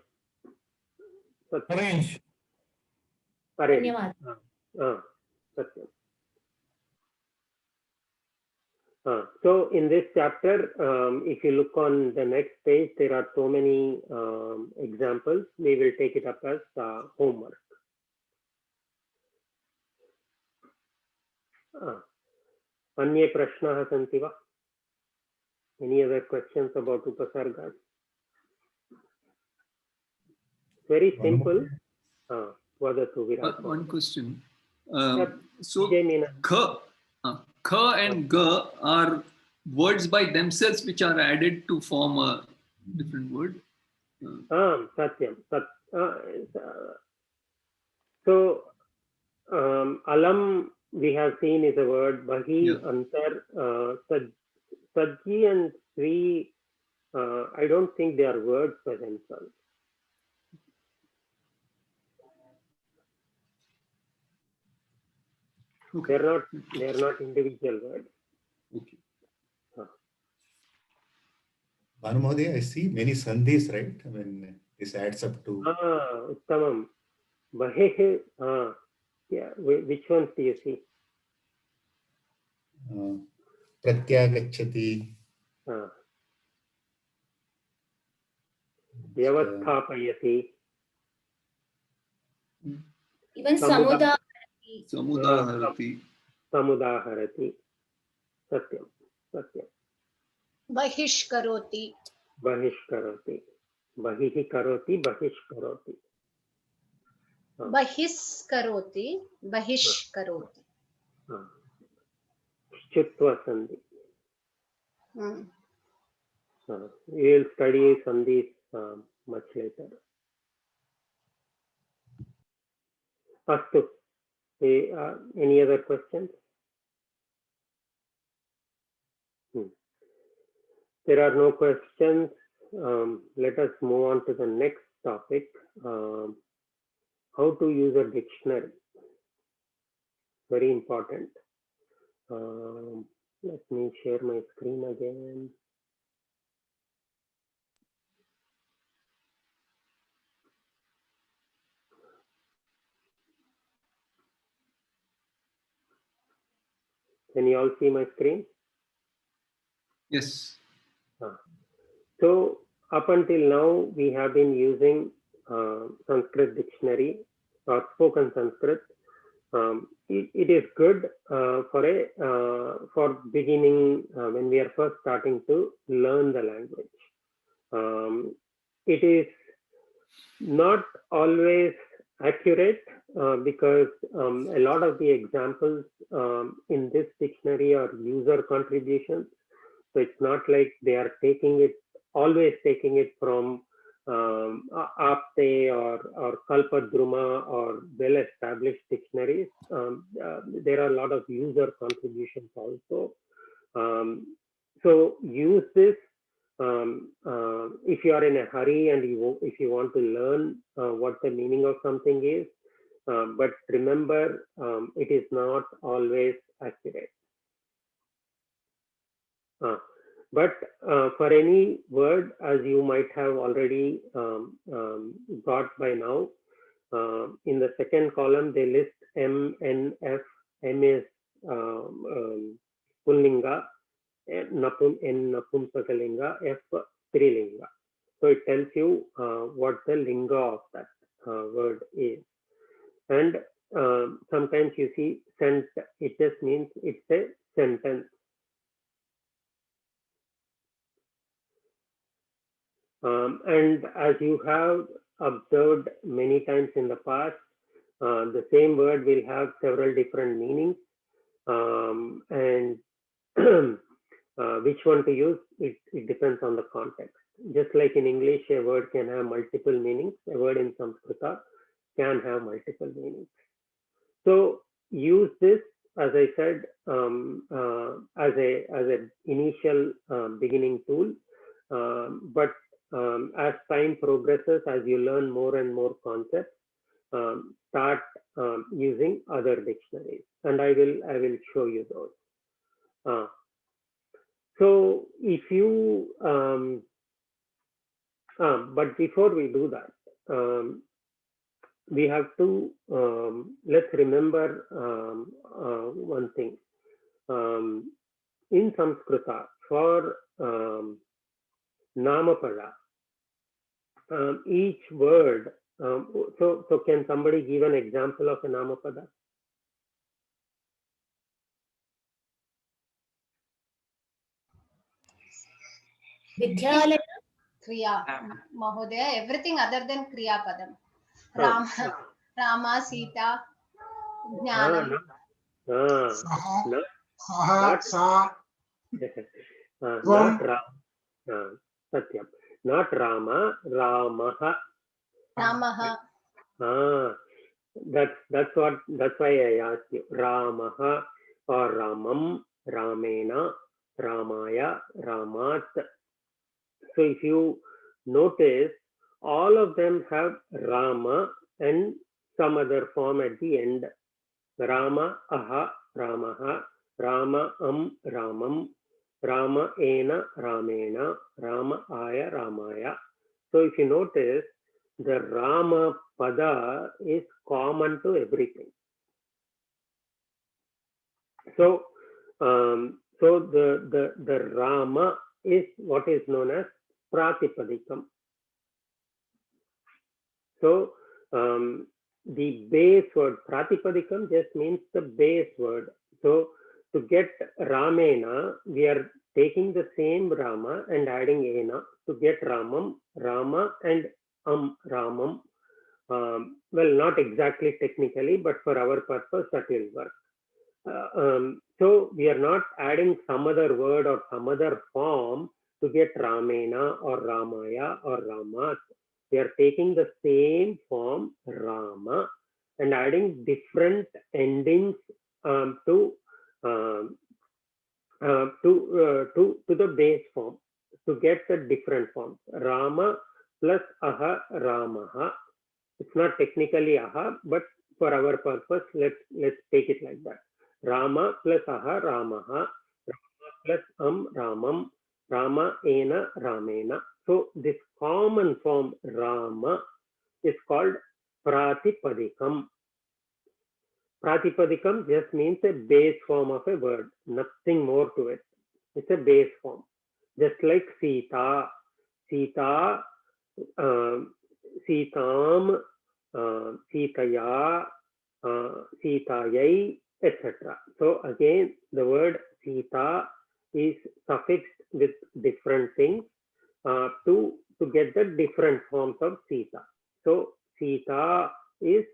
Arrange. Arrange. Satyam. So in this chapter, if you look on the next page, there are so many examples. We will take it up as homework. Anye prashnaः सन्ति वा? Any other questions about upasargas? Very simple. Vadatu Virat. One question. So kha and ga are words by themselves which are added to form a different word. Satyam. So alam we have seen is a word. Bahi, antar, sajji and sri. I don't think they are words by themselves. Okay. They are not individual words. Okay. Bhanu Mahodaya, I see many sandhis, right? I mean, this adds up to. Uttamam. Bahe, yeah. Which ones do you see? Pratyagachati. Vyavasthapayati. Even samudha. Samudaharati. Samudaharati. Satyam. Bahish karoti. Bahish karoti. Bahihi karoti. Bahish karoti. Bahis karoti. Bahish karoti. Chitva sandhi. We will study sandhis much later. Astu. Any other questions? There are no questions. Let us move on to the next topic. How to use a dictionary. Very important. Let me share my screen again. Can you all see my screen? Yes. So up until now, we have been using Sanskrit dictionary or spoken Sanskrit. It is good for beginning when we are first starting to learn the language. It is not always accurate because a lot of the examples in this dictionary are user contributions. So it's not like they are always taking it from Apte or Kalpadruma or well-established dictionaries. There are a lot of user contributions also. So use this if you are in a hurry and if you want to learn what the meaning of something is. But remember, it is not always accurate. But for any word, as you might have already got by now, in the second column, they list M, N, F. M is Pullinga, N Napumsakalinga, F Strilinga. So it tells you what the linga of that word is. And sometimes you see sent, it just means it's a sentence. And as you have observed many times in the past, the same word will have several different meanings, and which one to use, it depends on the context. Just like in English, a word can have multiple meanings, a word in Sanskrita can have multiple meanings. So use this, as I said, as an initial beginning tool, but as time progresses, as you learn more and more concepts, start using other dictionaries, and I will show you those. So if you, but before we do that, we have to let's remember one thing. In Sanskrita, for Namapada, each word, so can somebody give an example of a Namapada? Vidyalaya. Kriya, Mahodaya, everything other than Kriya Padam. Rama, Sita, Jnanam. Not Ram, Satyam. Not Rama, Ramaha. Ramaha. That's why I asked you. Ramaha or Ramam, Ramena, Ramaya, Ramat. So if you notice, all of them have Rama and some other form at the end. Rama, Aha, Ramaha, Rama, Ramam, Rama, Ena, Ramena, Rama, Aya, Ramaya. So if you notice, the Rama Pada is common to everything. So, the Rama is what is known as Pratipadikam. So the base word Pratipadikam just means the base word. So to get Ramena, we are taking the same Rama and adding Ena to get Ramam, Rama, and Ramam. Well, not exactly technically, but for our purpose, that will work. So we are not adding some other word or some other form to get Ramena or Ramaya or Ramat. We are taking the same form Rama and adding different endings to the base form to get the different forms. Rama plus aha Ramaha. It's not technically aha, but for our purpose, let's take it like that. Rama plus aha Ramaha. Rama plus Ramam. Rama ena Ramena. So this common form Rama is called Pratipadikam. Pratipadikam just means a base form of a word, nothing more to it. It's a base form. Just like Sita, Sita, Sitam, Sitaya, Sitayai, etc. So again, the word Sita is suffixed with different things to get the different forms of Sita. So Sita is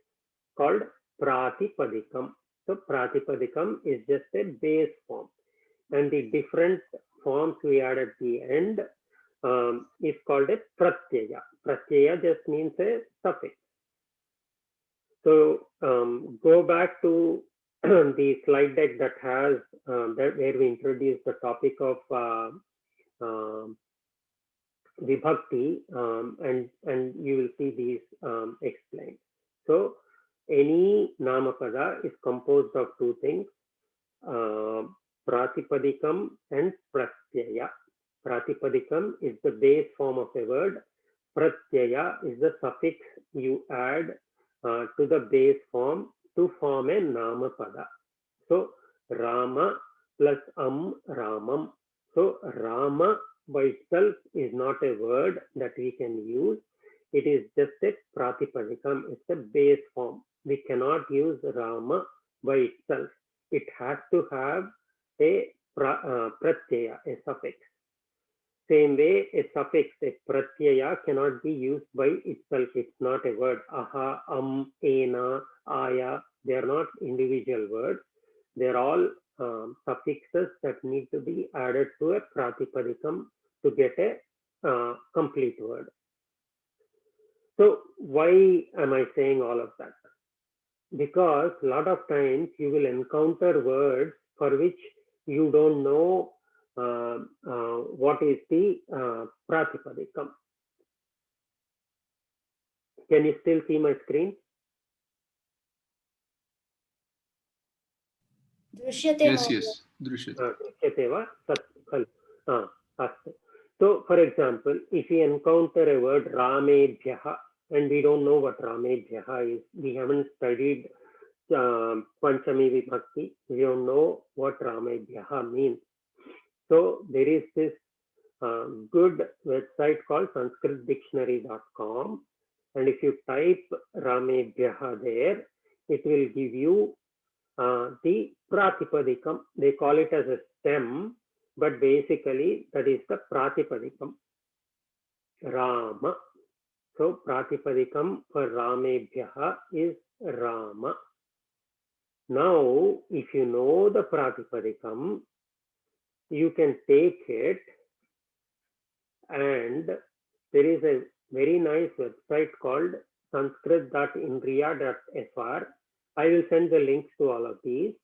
called Pratipadikam. So Pratipadikam is just a base form, and the different forms we add at the end is called a Pratyaya. Pratyaya just means a suffix. So go back to the slide deck that has where we introduced the topic of Vibhakti, and you will see these explained. So any Namapada is composed of two things, Pratipadikam and Pratyaya. Pratipadikam is the base form of a word. Pratyaya is the suffix you add to the base form to form a Namapada. So Rama plus Ramam. So Rama by itself is not a word that we can use. It is just a Pratipadikam. It's a base form. We cannot use Rama by itself. It has to have a Pratyaya, a suffix. Same way, a suffix, a Pratyaya cannot be used by itself. It's not a word. Aha, ena, aya, they are not individual words. They're all suffixes that need to be added to a Pratipadikam to get a complete word. So why am I saying all of that? Because a lot of times you will encounter words for which you don't know what is the Pratipadikam. Can you still see my screen? Drishyate Yes, Mahodaya. yes. Drishyate. Drishyate va? Astu. So, for example, if we encounter a word Ramebhyaha, and we don't know what Ramebhyaha is, we haven't studied Panchami Vibhakti, we don't know what Ramebhyaha means. So, there is this good website called sanskritdictionary.com, and if you type Ramebhyaha there, it will give you the Pratipadikam. They call it as a stem, but basically that is the Pratipadikam, Rama. So Pratipadikam for Ramebhyaha is Rama. Now, if you know the Pratipadikam, you can take it, and there is a very nice website called sanskrit.indriya.fr. I will send the links to all of these.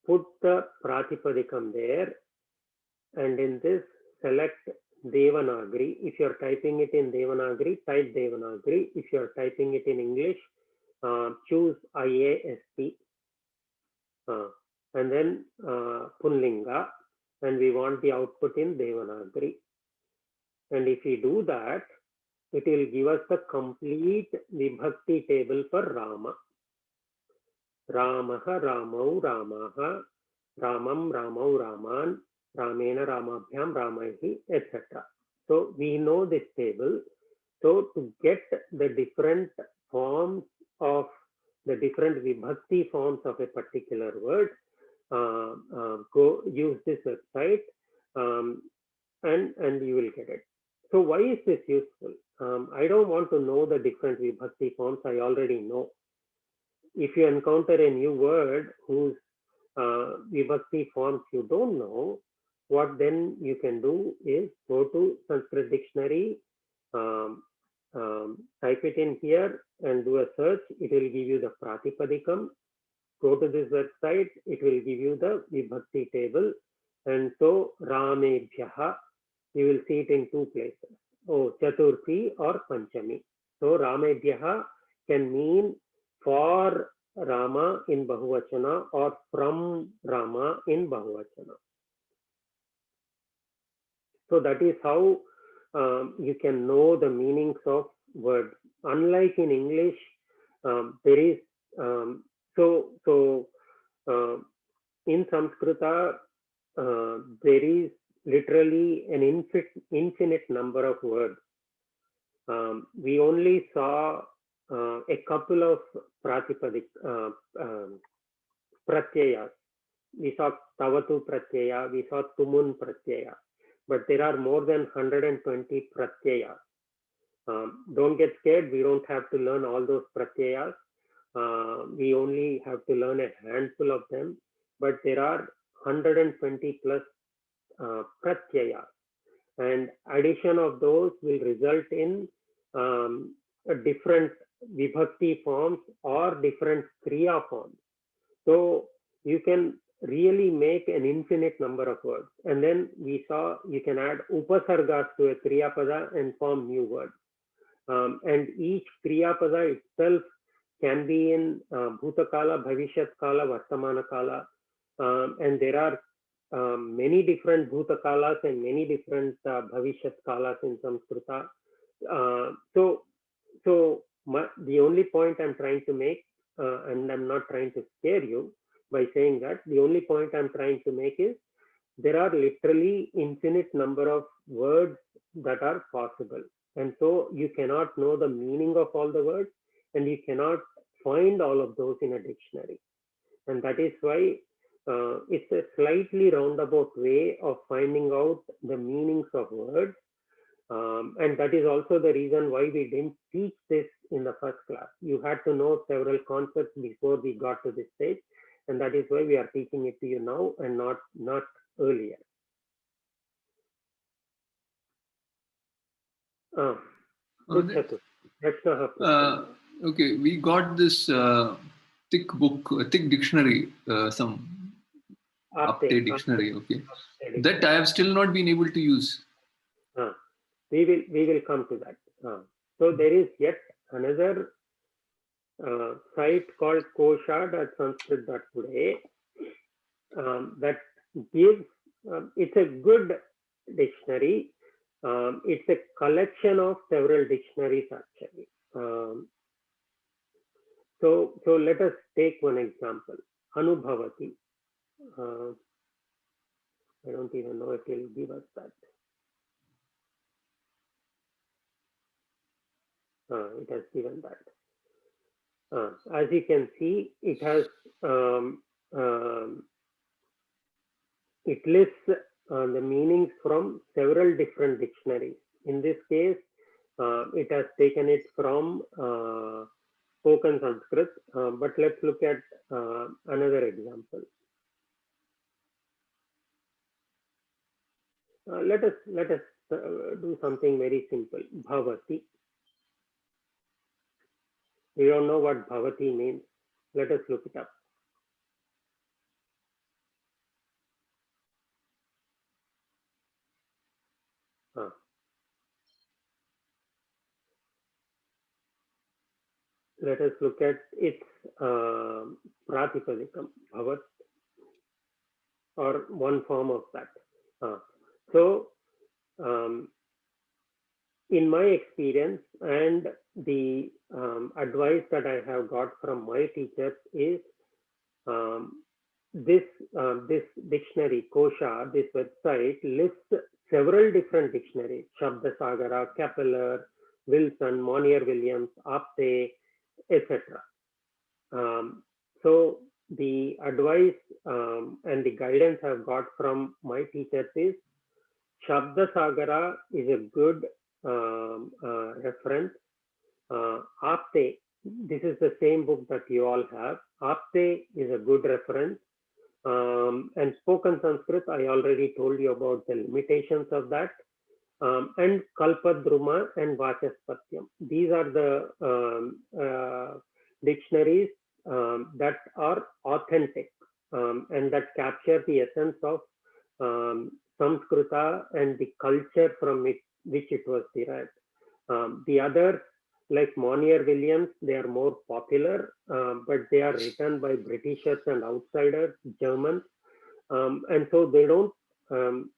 Put the Pratipadikam there, and in this select Devanagari. If you're typing it in Devanagari, type Devanagari. If you're typing it in English, choose IAST, and then Punlinga, and we want the output in Devanagari. And if we do that, it will give us the complete Vibhakti table for Rama. Ramaha, Ramau, Ramaha, Ramam, Ramau, Raman, Ramena, Ramabhyam, Ramaihi, etc. So we know this table. So to get the different forms of the different Vibhakti forms of a particular word, go use this website, and you will get it. So why is this useful? I don't want to know the different Vibhakti forms. I already know. If you encounter a new word whose Vibhakti forms you don't know, what then you can do is go to Sanskrit Dictionary, type it in here and do a search. It will give you the Pratipadikam. Go to this website, it will give you the Vibhakti table. And so Ramebhyaha, you will see it in two places. Oh, Chaturthi or Panchami. So Ramebhyaha can mean for Rama in Bahuvachana or from Rama in Bahuvachana. So that is how you can know the meanings of words. Unlike in English, there is in Sanskrita there is literally an infinite number of words. We only saw a couple of pratipadik pratyayas. We saw Tavatu pratyaya, we saw Tumun pratyaya, but there are more than 120 pratyayas. Don't get scared, we don't have to learn all those pratyayas. We only have to learn a handful of them, but there are 120 plus pratyayas, and addition of those will result in different vibhakti forms or different kriya forms. So you can really make an infinite number of words. And then we saw you can add upasargas to a kriya pada and form new words. And each kriya pada itself can be in bhutakala, bhavishyat kala, vartamana kala, and there are many different bhutakalas and many different bhavishyat kalas in Sanskrita. The only point I'm trying to make, and I'm not trying to scare you by saying that, the only point I'm trying to make is there are literally infinite number of words that are possible. And so you cannot know the meaning of all the words, and you cannot find all of those in a dictionary. And that is why it's a slightly roundabout way of finding out the meanings of words. And that is also the reason why we didn't teach this in the first class. You had to know several concepts before we got to this stage. And that is why we are teaching it to you now and not earlier. Okay, we got this thick book, thick dictionary, some Apte dictionary. Okay, that I have still not been able to use. We will come to that. So there is yet another site called kosha.sanskrit.today that gives, it's a good dictionary. It's a collection of several dictionaries actually. So let us take one example, Anubhavati. I don't even know if it will give us that. It has given that. As you can see, it has it lists the meanings from several different dictionaries. In this case, it has taken it from spoken Sanskrit, but let's look at another example. Let us do something very simple. Bhavati. We don't know what Bhavati means. Let us look it up. Let us look at its Pratipadikam, Bhavat, or one form of that. In my experience and the advice that I have got from my teachers is this dictionary, Kosha, this website lists several different dictionaries, Shabdasagara, Capeller, Wilson, Monier-Williams, Apte, etc. So the advice and the guidance I've got from my teachers is Shabdasagara is a good reference. Apte, this is the same book that you all have. Apte is a good reference. And spoken Sanskrit, I already told you about the limitations of that. and Kalpadruma and Vachaspatyam. These are the dictionaries that are authentic and that capture the essence of Samskrita and the culture from which it was derived. The others, like Monier-Williams, they are more popular, but they are written by Britishers and outsiders, Germans, and so they don't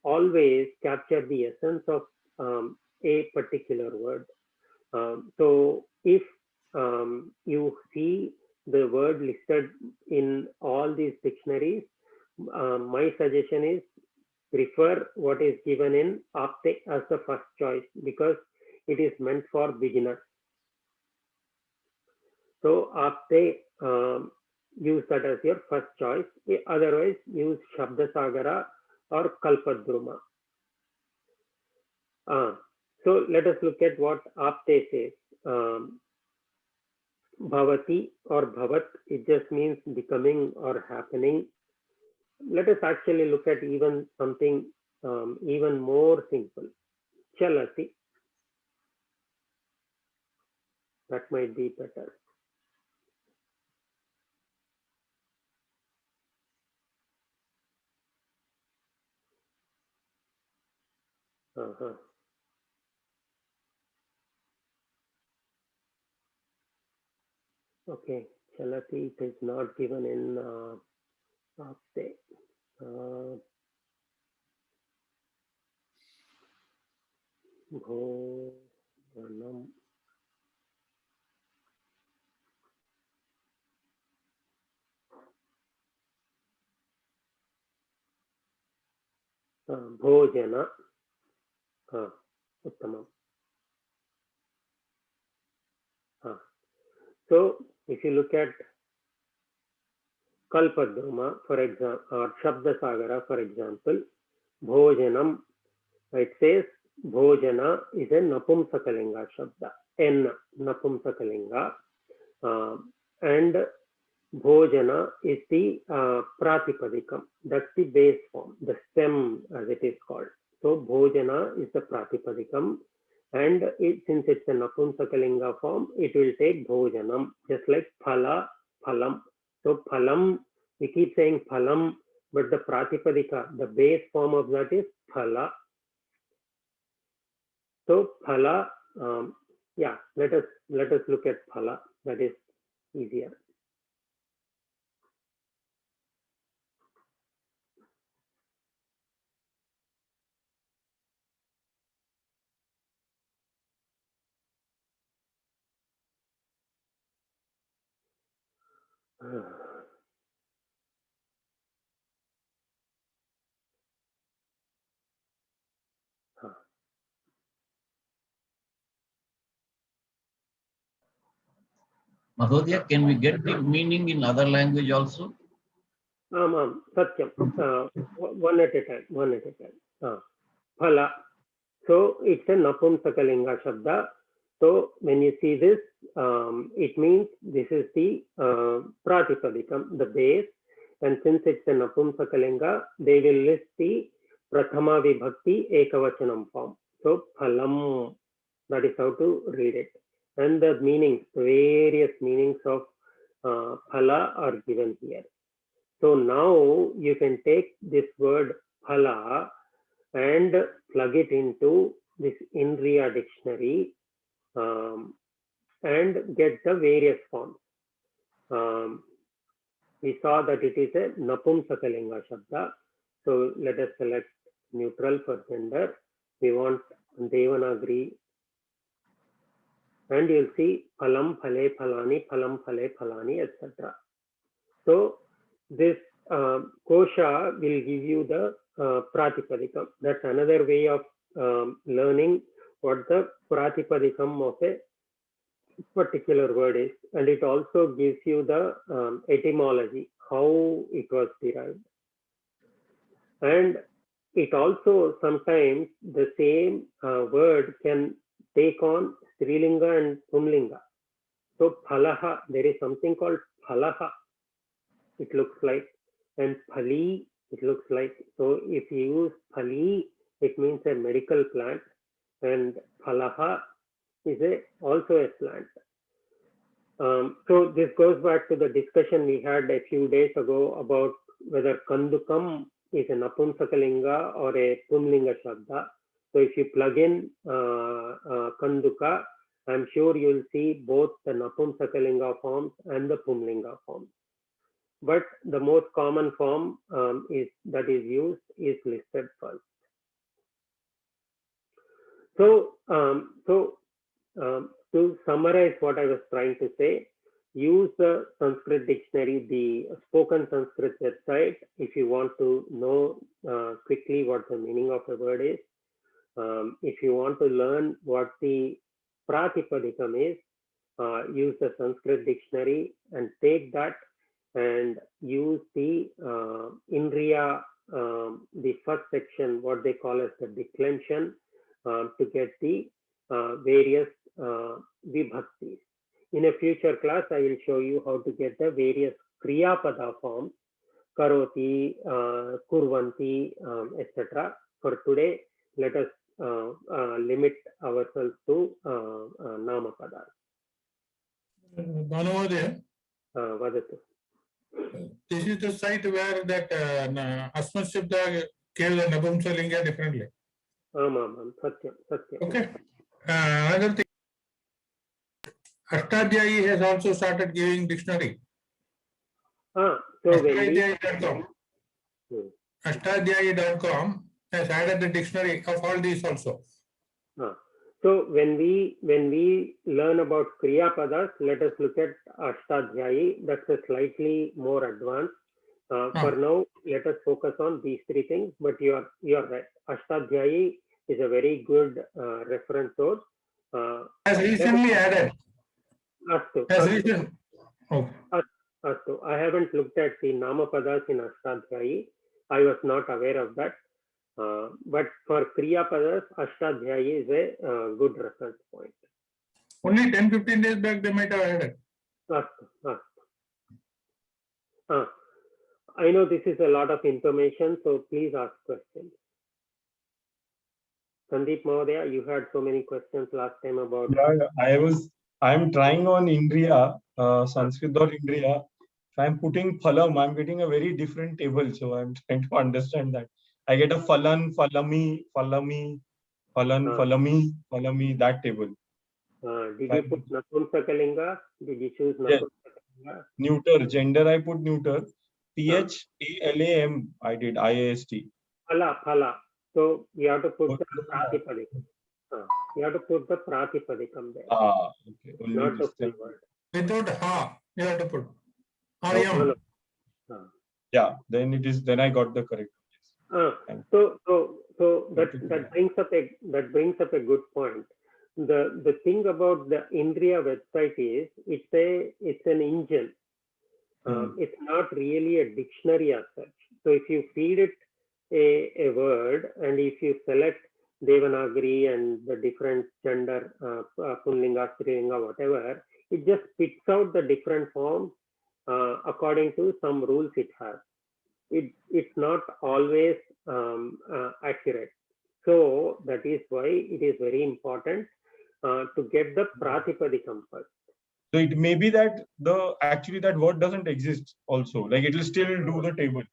always capture the essence of a particular word. So if you see the word listed in all these dictionaries, my suggestion is prefer what is given in Apte as the first choice, because it is meant for beginners. So Apte, use that as your first choice. Otherwise, use Shabdasagara or Kalpadruma. So let us look at what Apte says. Bhavati or Bhavat, it just means becoming or happening. Let us actually look at even something even more simple. Chalati. That might be better. Okay, Chalati, it is not given in Apte. Bhojanam. Bhojana. Uttamam. So if you look at Kalpadruma, for example, or Shabdasagara, for example, Bhojanam, it says Bhojana is a Napumsakalinga Shabda, N Napumsakalinga, and Bhojana is the Pratipadikam, that's the base form, the stem as it is called. So Bhojana is the Pratipadikam, and since it's a Napumsakalinga form, it will take Bhojanam, just like Phala, Phalam. So Phalam, we keep saying Phalam, but the Pratipadika, the base form of that is Phala. So Phala, yeah, let us look at Phala. That is easier. Mahodaya, can we get the meaning in other language also? Satyam. One at a time. Phala. So it's a Napumsakalinga Shabda. So when you see this, it means this is the Pratipadikam, the base. And since it's a Napumsakalinga, they will list the Prathama Vibhakti Ekavachanam form. So Phalam, that is how to read it. And the meanings, various meanings of Phala are given here. So now you can take this word Phala and plug it into this INRIA dictionary and get the various forms. We saw that it is a Napumsakalinga Shabda. So let us select neutral for gender. We want Devanagari. And you'll see Phalam, Phale, Phalani, Phalam, Phale, Phalani, etc. So this kosha will give you the Pratipadikam. That's another way of learning what the Pratipadikam of a particular word is, and it also gives you the etymology, how it was derived. And it also sometimes the same word can take on Strilinga and Pumlinga. So Phalaha, there is something called Phalaha, it looks like, and Phali, it looks like. So if you use Phali, it means a medical plant. and phalaha is also a plant. So this goes back to the discussion we had a few days ago about whether kandukam is a napumsakalinga or a pumlinga shabda. So if you plug in kanduka, I'm sure you'll see both the napumsakalinga forms and the pumlinga forms. But the most common form that is used is listed first. So, to summarize what I was trying to say, use the Sanskrit dictionary, the spoken Sanskrit website, if you want to know quickly what the meaning of a word is. If you want to learn what the Pratipadikam is, use the Sanskrit dictionary and take that and use the Indriya, the first section, what they call as the declension, to get the various vibhaktis. In a future class, I will show you how to get the various Kriyapada forms, Karoti, Kurvanti, etc. For today, let us limit ourselves to Namapada. Bhanuvodaya, Vadatu. this is the site where that Asmat Shabda gave the Napumsalinga differently. Satyam. Okay. Another thing, Ashtadhyayi has also started giving dictionary. So Ashtadhyayi.com has added the dictionary of all these also. So when we learn about Kriya Padas, let us look at Ashtadhyayi. That's a slightly more advanced. For now, let us focus on these three things. But you are right. Ashtadhyayi is a very good reference source. Has recently added. Astu. I haven't looked at the Namapadas in Ashtadhyayi. I was not aware of that. But for Kriya Padas, Ashtadhyayi is a good reference point. Only 10-15 days back they might have added. I know this is a lot of information, so please ask questions. Sandeep Mahodaya, you had so many questions last time about. Yeah, I'm trying on Indriya, Sanskrit.Indriya. If I'm putting phalam, I'm getting a very different table. So I'm trying to understand that. I get a phalan, phalami, phalan, phalami, that table. Did you put Napumsakalinga? Did you choose Napumsakalinga? Neuter, gender I put neuter. PHALAM I did, IAST. Phala. So you have to put the Pratipadikam. You have to put the Pratipadikam there. Okay. Only not the this full word. Without ha, you have to put. Yeah, then I got the correct. So that brings up a good point. The thing about the Indriya website is it's an engine. It's not really a dictionary as such. So if you feed it a word and if you select Devanagari and the different gender, Punlinga, Strilinga, whatever, it just spits out the different forms according to some rules it has. It's not always accurate. So that is why it is very important to get the Pratipadikam first. So it may be that actually that word doesn't exist also. Like it will still do the table.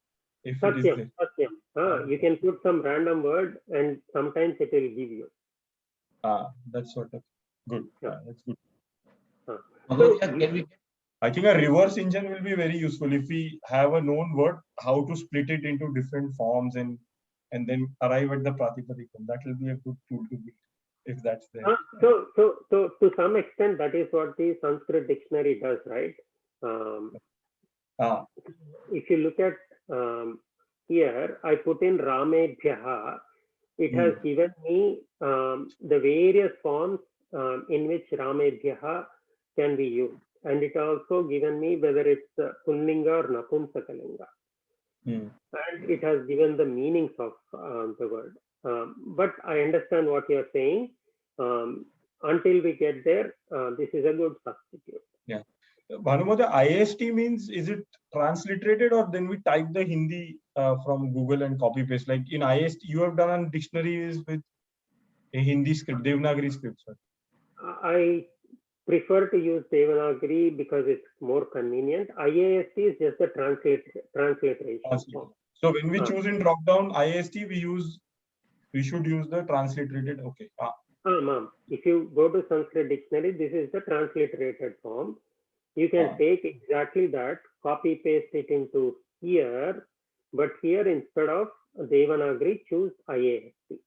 If it is there. You can put some random word and sometimes it will give you. That's sort of good. That's good. I think a reverse engine will be very useful if we have a known word, how to split it into different forms and then arrive at the Pratipadikam. That will be a good tool to build if that's there. So to some extent, that is what the Sanskrit dictionary does, right? If you look at here, I put in Ramebhyaha. It has given me the various forms in which Ramebhyaha can be used. And it also given me whether it's Punlinga or Napumsakalinga. And it has given the meanings of the word. But I understand what you're saying. Until we get there, this is a good substitute. Yeah. Bhanumo, the IST means, is it transliterated or then we type the Hindi from Google and copy paste? Like in IST, you have done dictionaries with a Hindi script, Devanagari script, sir? I prefer to use Devanagari because it's more convenient. IAST is just the transliteration. So when we choose in drop down IAST, we should use the transliterated. Okay. Ma'am, if you go to Sanskrit dictionary, this is the transliterated form. You can take exactly that, copy paste it into here, but here instead of Devanagari, choose IAST.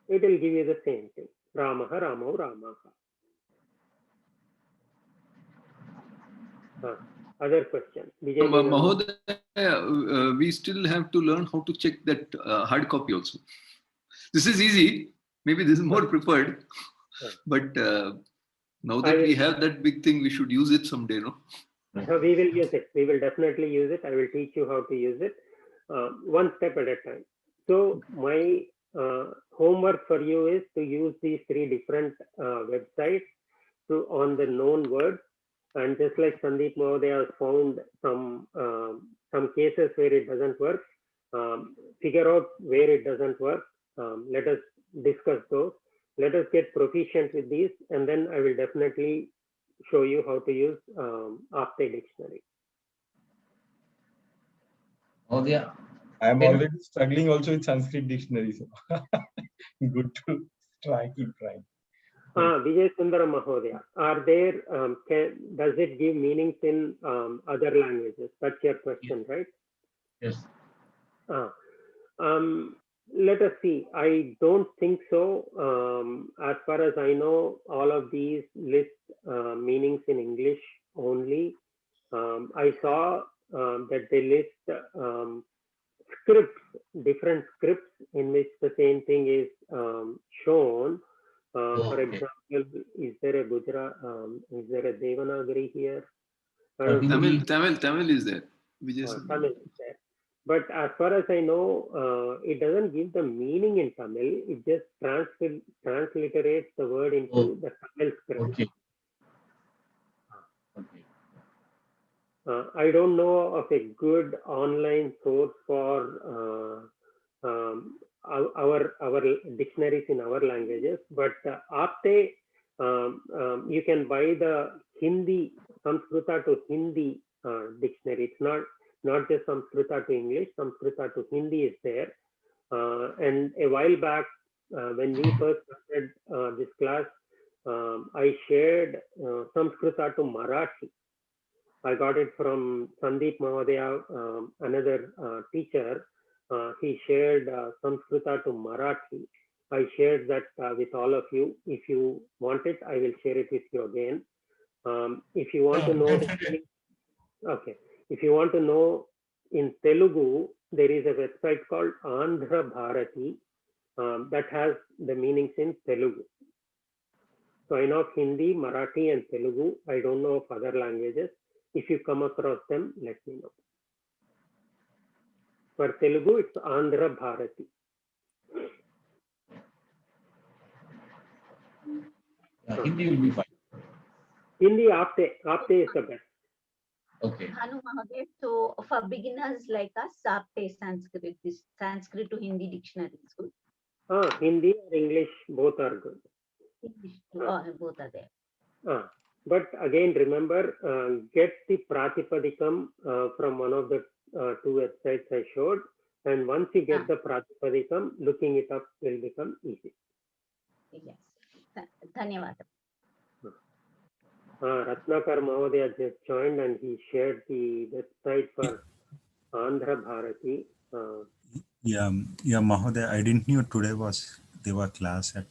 It will give you the same thing. Ramaha, Ramo, Ramaha. Other question. Mahodaya, we still have to learn how to check that hard copy also. This is easy. Maybe this is more preferred. But now that we have that big thing, we should use it someday, no? We will use it. We will definitely use it. I will teach you how to use it one step at a time. So my homework for you is to use these 3 different websites on the known words. And just like Sandeep Mahodaya has found some cases where it doesn't work, figure out where it doesn't work. Let us discuss those. Let us get proficient with these, and then I will definitely show you how to use Apte dictionary. Oh yeah, I am already struggling also with Sanskrit dictionary, so good to keep trying. Vijay Sundaram Mahodaya, are there? Does it give meanings in other languages? That's your question, right? Yes. Let us see. I don't think so. As far as I know, all of these list meanings in English only. I saw that they list scripts, different scripts in which the same thing is shown. For example, is there a Gujarat? Is there a Devanagari here? Tamil is there. Tamil is there. But as far as I know, it doesn't give the meaning in Tamil. It just transliterates the word into the Tamil script. I don't know of a good online source for our dictionaries in our languages, but Apte, you can buy the Hindi, Samskrita to Hindi dictionary. It's not just Samskrita to English, Samskrita to Hindi is there. And a while back, when we first started this class, I shared Samskrita to Marathi. I got it from Sandeep Mahodaya, another teacher. He shared Samskrita to Marathi. I shared that with all of you. If you want it, I will share it with you again. If you want to know, if you want to know in Telugu, there is a website called Andhra Bharati that has the meanings in Telugu. So I know of Hindi, Marathi, and Telugu. I don't know of other languages. If you come across them, let me know. For Telugu, it's Andhra Bharati. Hindi will be fine. Hindi Apte is the best. Okay. Hanu Mahadev, so for beginners like us, Apte Sanskrit, this Sanskrit to Hindi dictionary is good. Hindi or English, both are good. English, both are there. But again, remember, get the Pratipadikam from one of the 2 websites I showed. And once you get the Pratipadikam, looking it up will become easy. Yes. Dhanyawad. Ratnakar Mahodaya just joined and he shared the website for Andhra Bharati. Yeah, Mahodaya, I didn't know today there was class at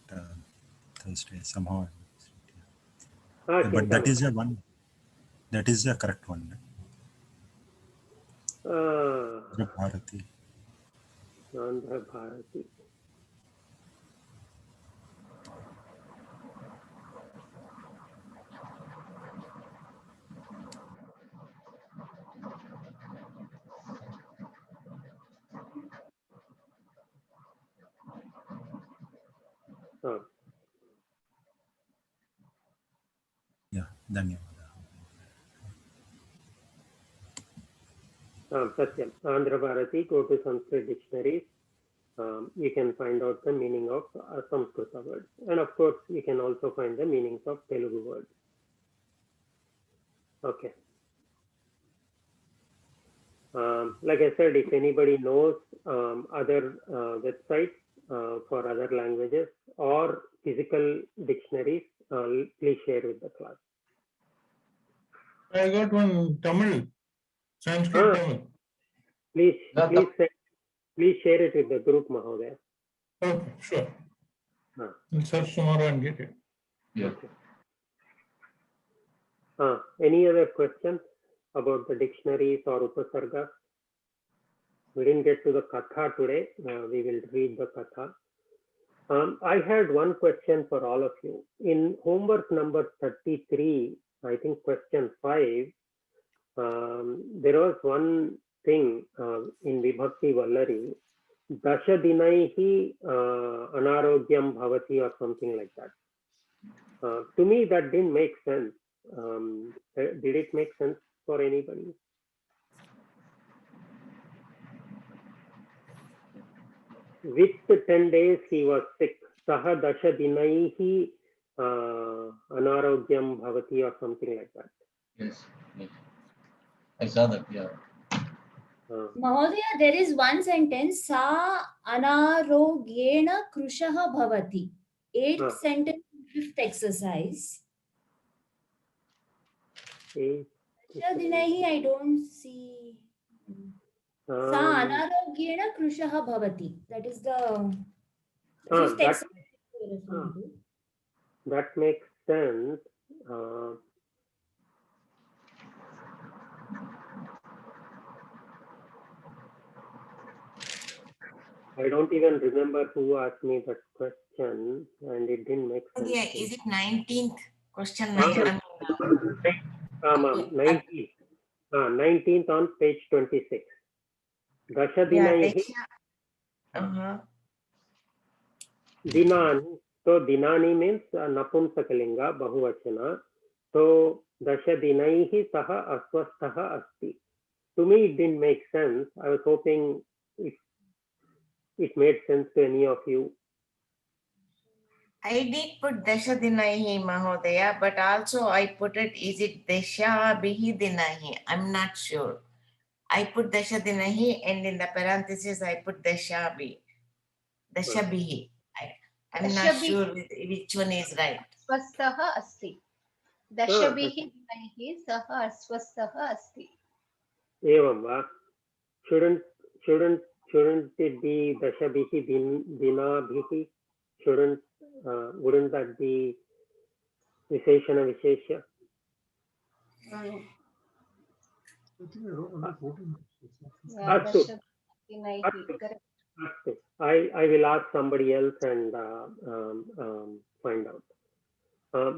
Thursday somehow. But that is the one. That is the correct one. Andhra Bharati. Andhra Bharati. Yeah, Dhanyawad. Satyam. Andhra Bharati, go to Sanskrit dictionaries. you can find out the meaning of Samskrita words. And of course, you can also find the meanings of Telugu words. Okay. Like I said, if anybody knows other websites for other languages or physical dictionaries, please share with the class. I got one Tamil, Sanskrit Tamil. Please share it with the group, Mahodaya. Okay, sure. I'll search tomorrow and get it. Yeah. Okay. Any other questions about the dictionaries or upasargas? We didn't get to the katha today. We will read the katha. I had one question for all of you. In homework number 33, I think question 5, there was one thing in Vibhakti Vallari, Dasha Dinaihi Anarogyam Bhavati or something like that. To me, that didn't make sense. Did it make sense for anybody? With 10 days he was sick. Saha Dasha Dinaihi Anarogyam Bhavati or something like that. Yes. Yes. I saw that. Yeah. Mahodaya, there is one sentence, Sa anarogyena krushaha bhavati. 8th sentence, 5th exercise. Dinahi, I don't see. Sa anarogyena krushaha bhavati. That is the 5th exercise. That makes sense. I don't even remember who asked me that question, and it didn't make sense. Yeah, is it 19th question? 19th on page 26. Dasha Dinaihi. Dinani. So Dinani means Napumsakalinga, Bahuvachana. So Dasha Dinaihi Saha Aswastaha Asti. To me, it didn't make sense. I was hoping it made sense to any of you. I did put Dasha Dinahi, Mahodaya, but also I put it, is it Dasha Bihi Dinahi? I'm not sure. I put Dasha Dinahi and in the parentheses I put Dasha Bihi. Dasha Bihi. I'm not sure which one is right. Aswastaha asti. Dasha bihi dinaihi saha aswastaha asti. Evam va. Shouldn't it be Dasha bihi dina bihi? Wouldn't that be Visheshana Vishesha? I will ask somebody else and find out.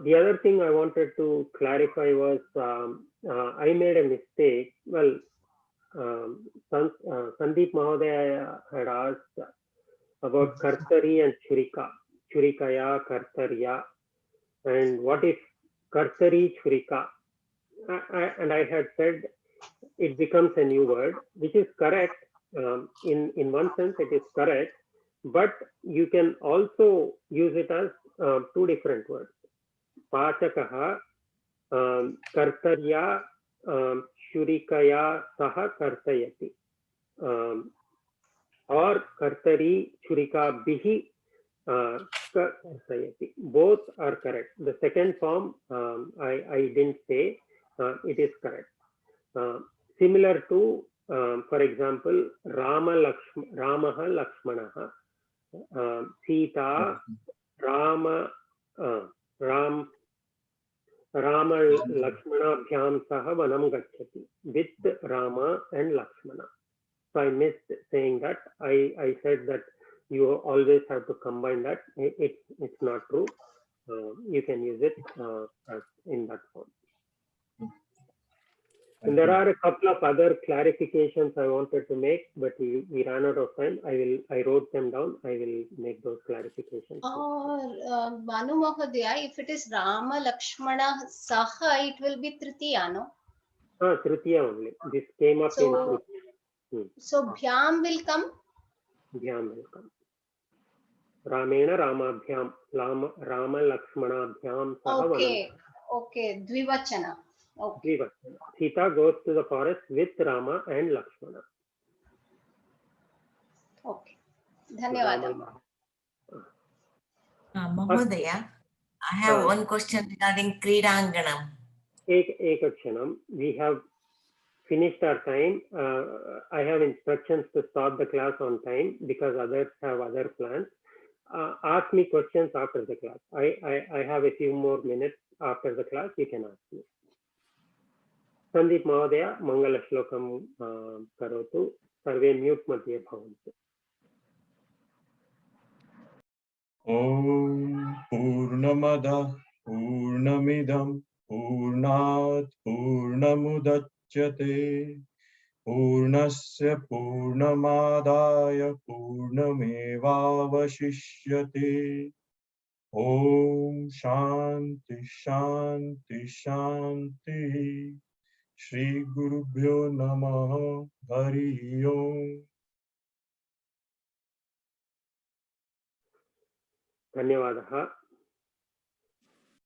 The other thing I wanted to clarify was I made a mistake. Well, Sandeep Mahodaya had asked about Kartari and Churika. Churikaya, Kartarya. And what if Kartari, Churika? And I had said it becomes a new word, which is correct. In one sense, it is correct, but you can also use it as two different words. Pachakaha, Kartarya, Shurikaya, Saha Kartayati. Or Kartari, Shurika, Bihi, Kartayati. Both are correct. The second form, I didn't say, it is correct. Similar to, for example, Ramaha Lakshmanaha, Sita, Rama Lakshmana Bhyam Saha Vanam Gacchati, with Rama and Lakshmana. So I missed saying that. I said that you always have to combine that. It's not true. You can use it in that form. And there are a couple of other clarifications I wanted to make, but we ran out of time. I wrote them down. I will make those clarifications. Banu Mahodaya, if it is Rama Lakshmana Saha, it will be Tritiya, no? Tritiya only. This came up in Tritiya. So Bhyam will come? welcome. Ramena Ramabhyam, Rama Lakshmanabhyam saha vanam. Okay, okay, Dvivachana. Okay. Dvivachana. Sita goes to the forest with Rama and Lakshmana. Okay. Dhanyawad. Mahodaya, I have one question regarding Kridanganam. Ekakshanam. We have finished our time. I have instructions to stop the class on time because others have other plans. Ask me questions after the class. I have a few more minutes after the class. You can ask me. Sandeep Mahodaya, Mangala Shlokam Karotu. Sarve mute madhye bhavantu. Om Purnamada Purnamidam Purnat Purnamudachyate Purnasya Purnamadaya Purnamevavashishyate. Om Shanti Shanti Shanti. Shri Gurubhyo Namaha. Hari Om. Dhanyawadaha.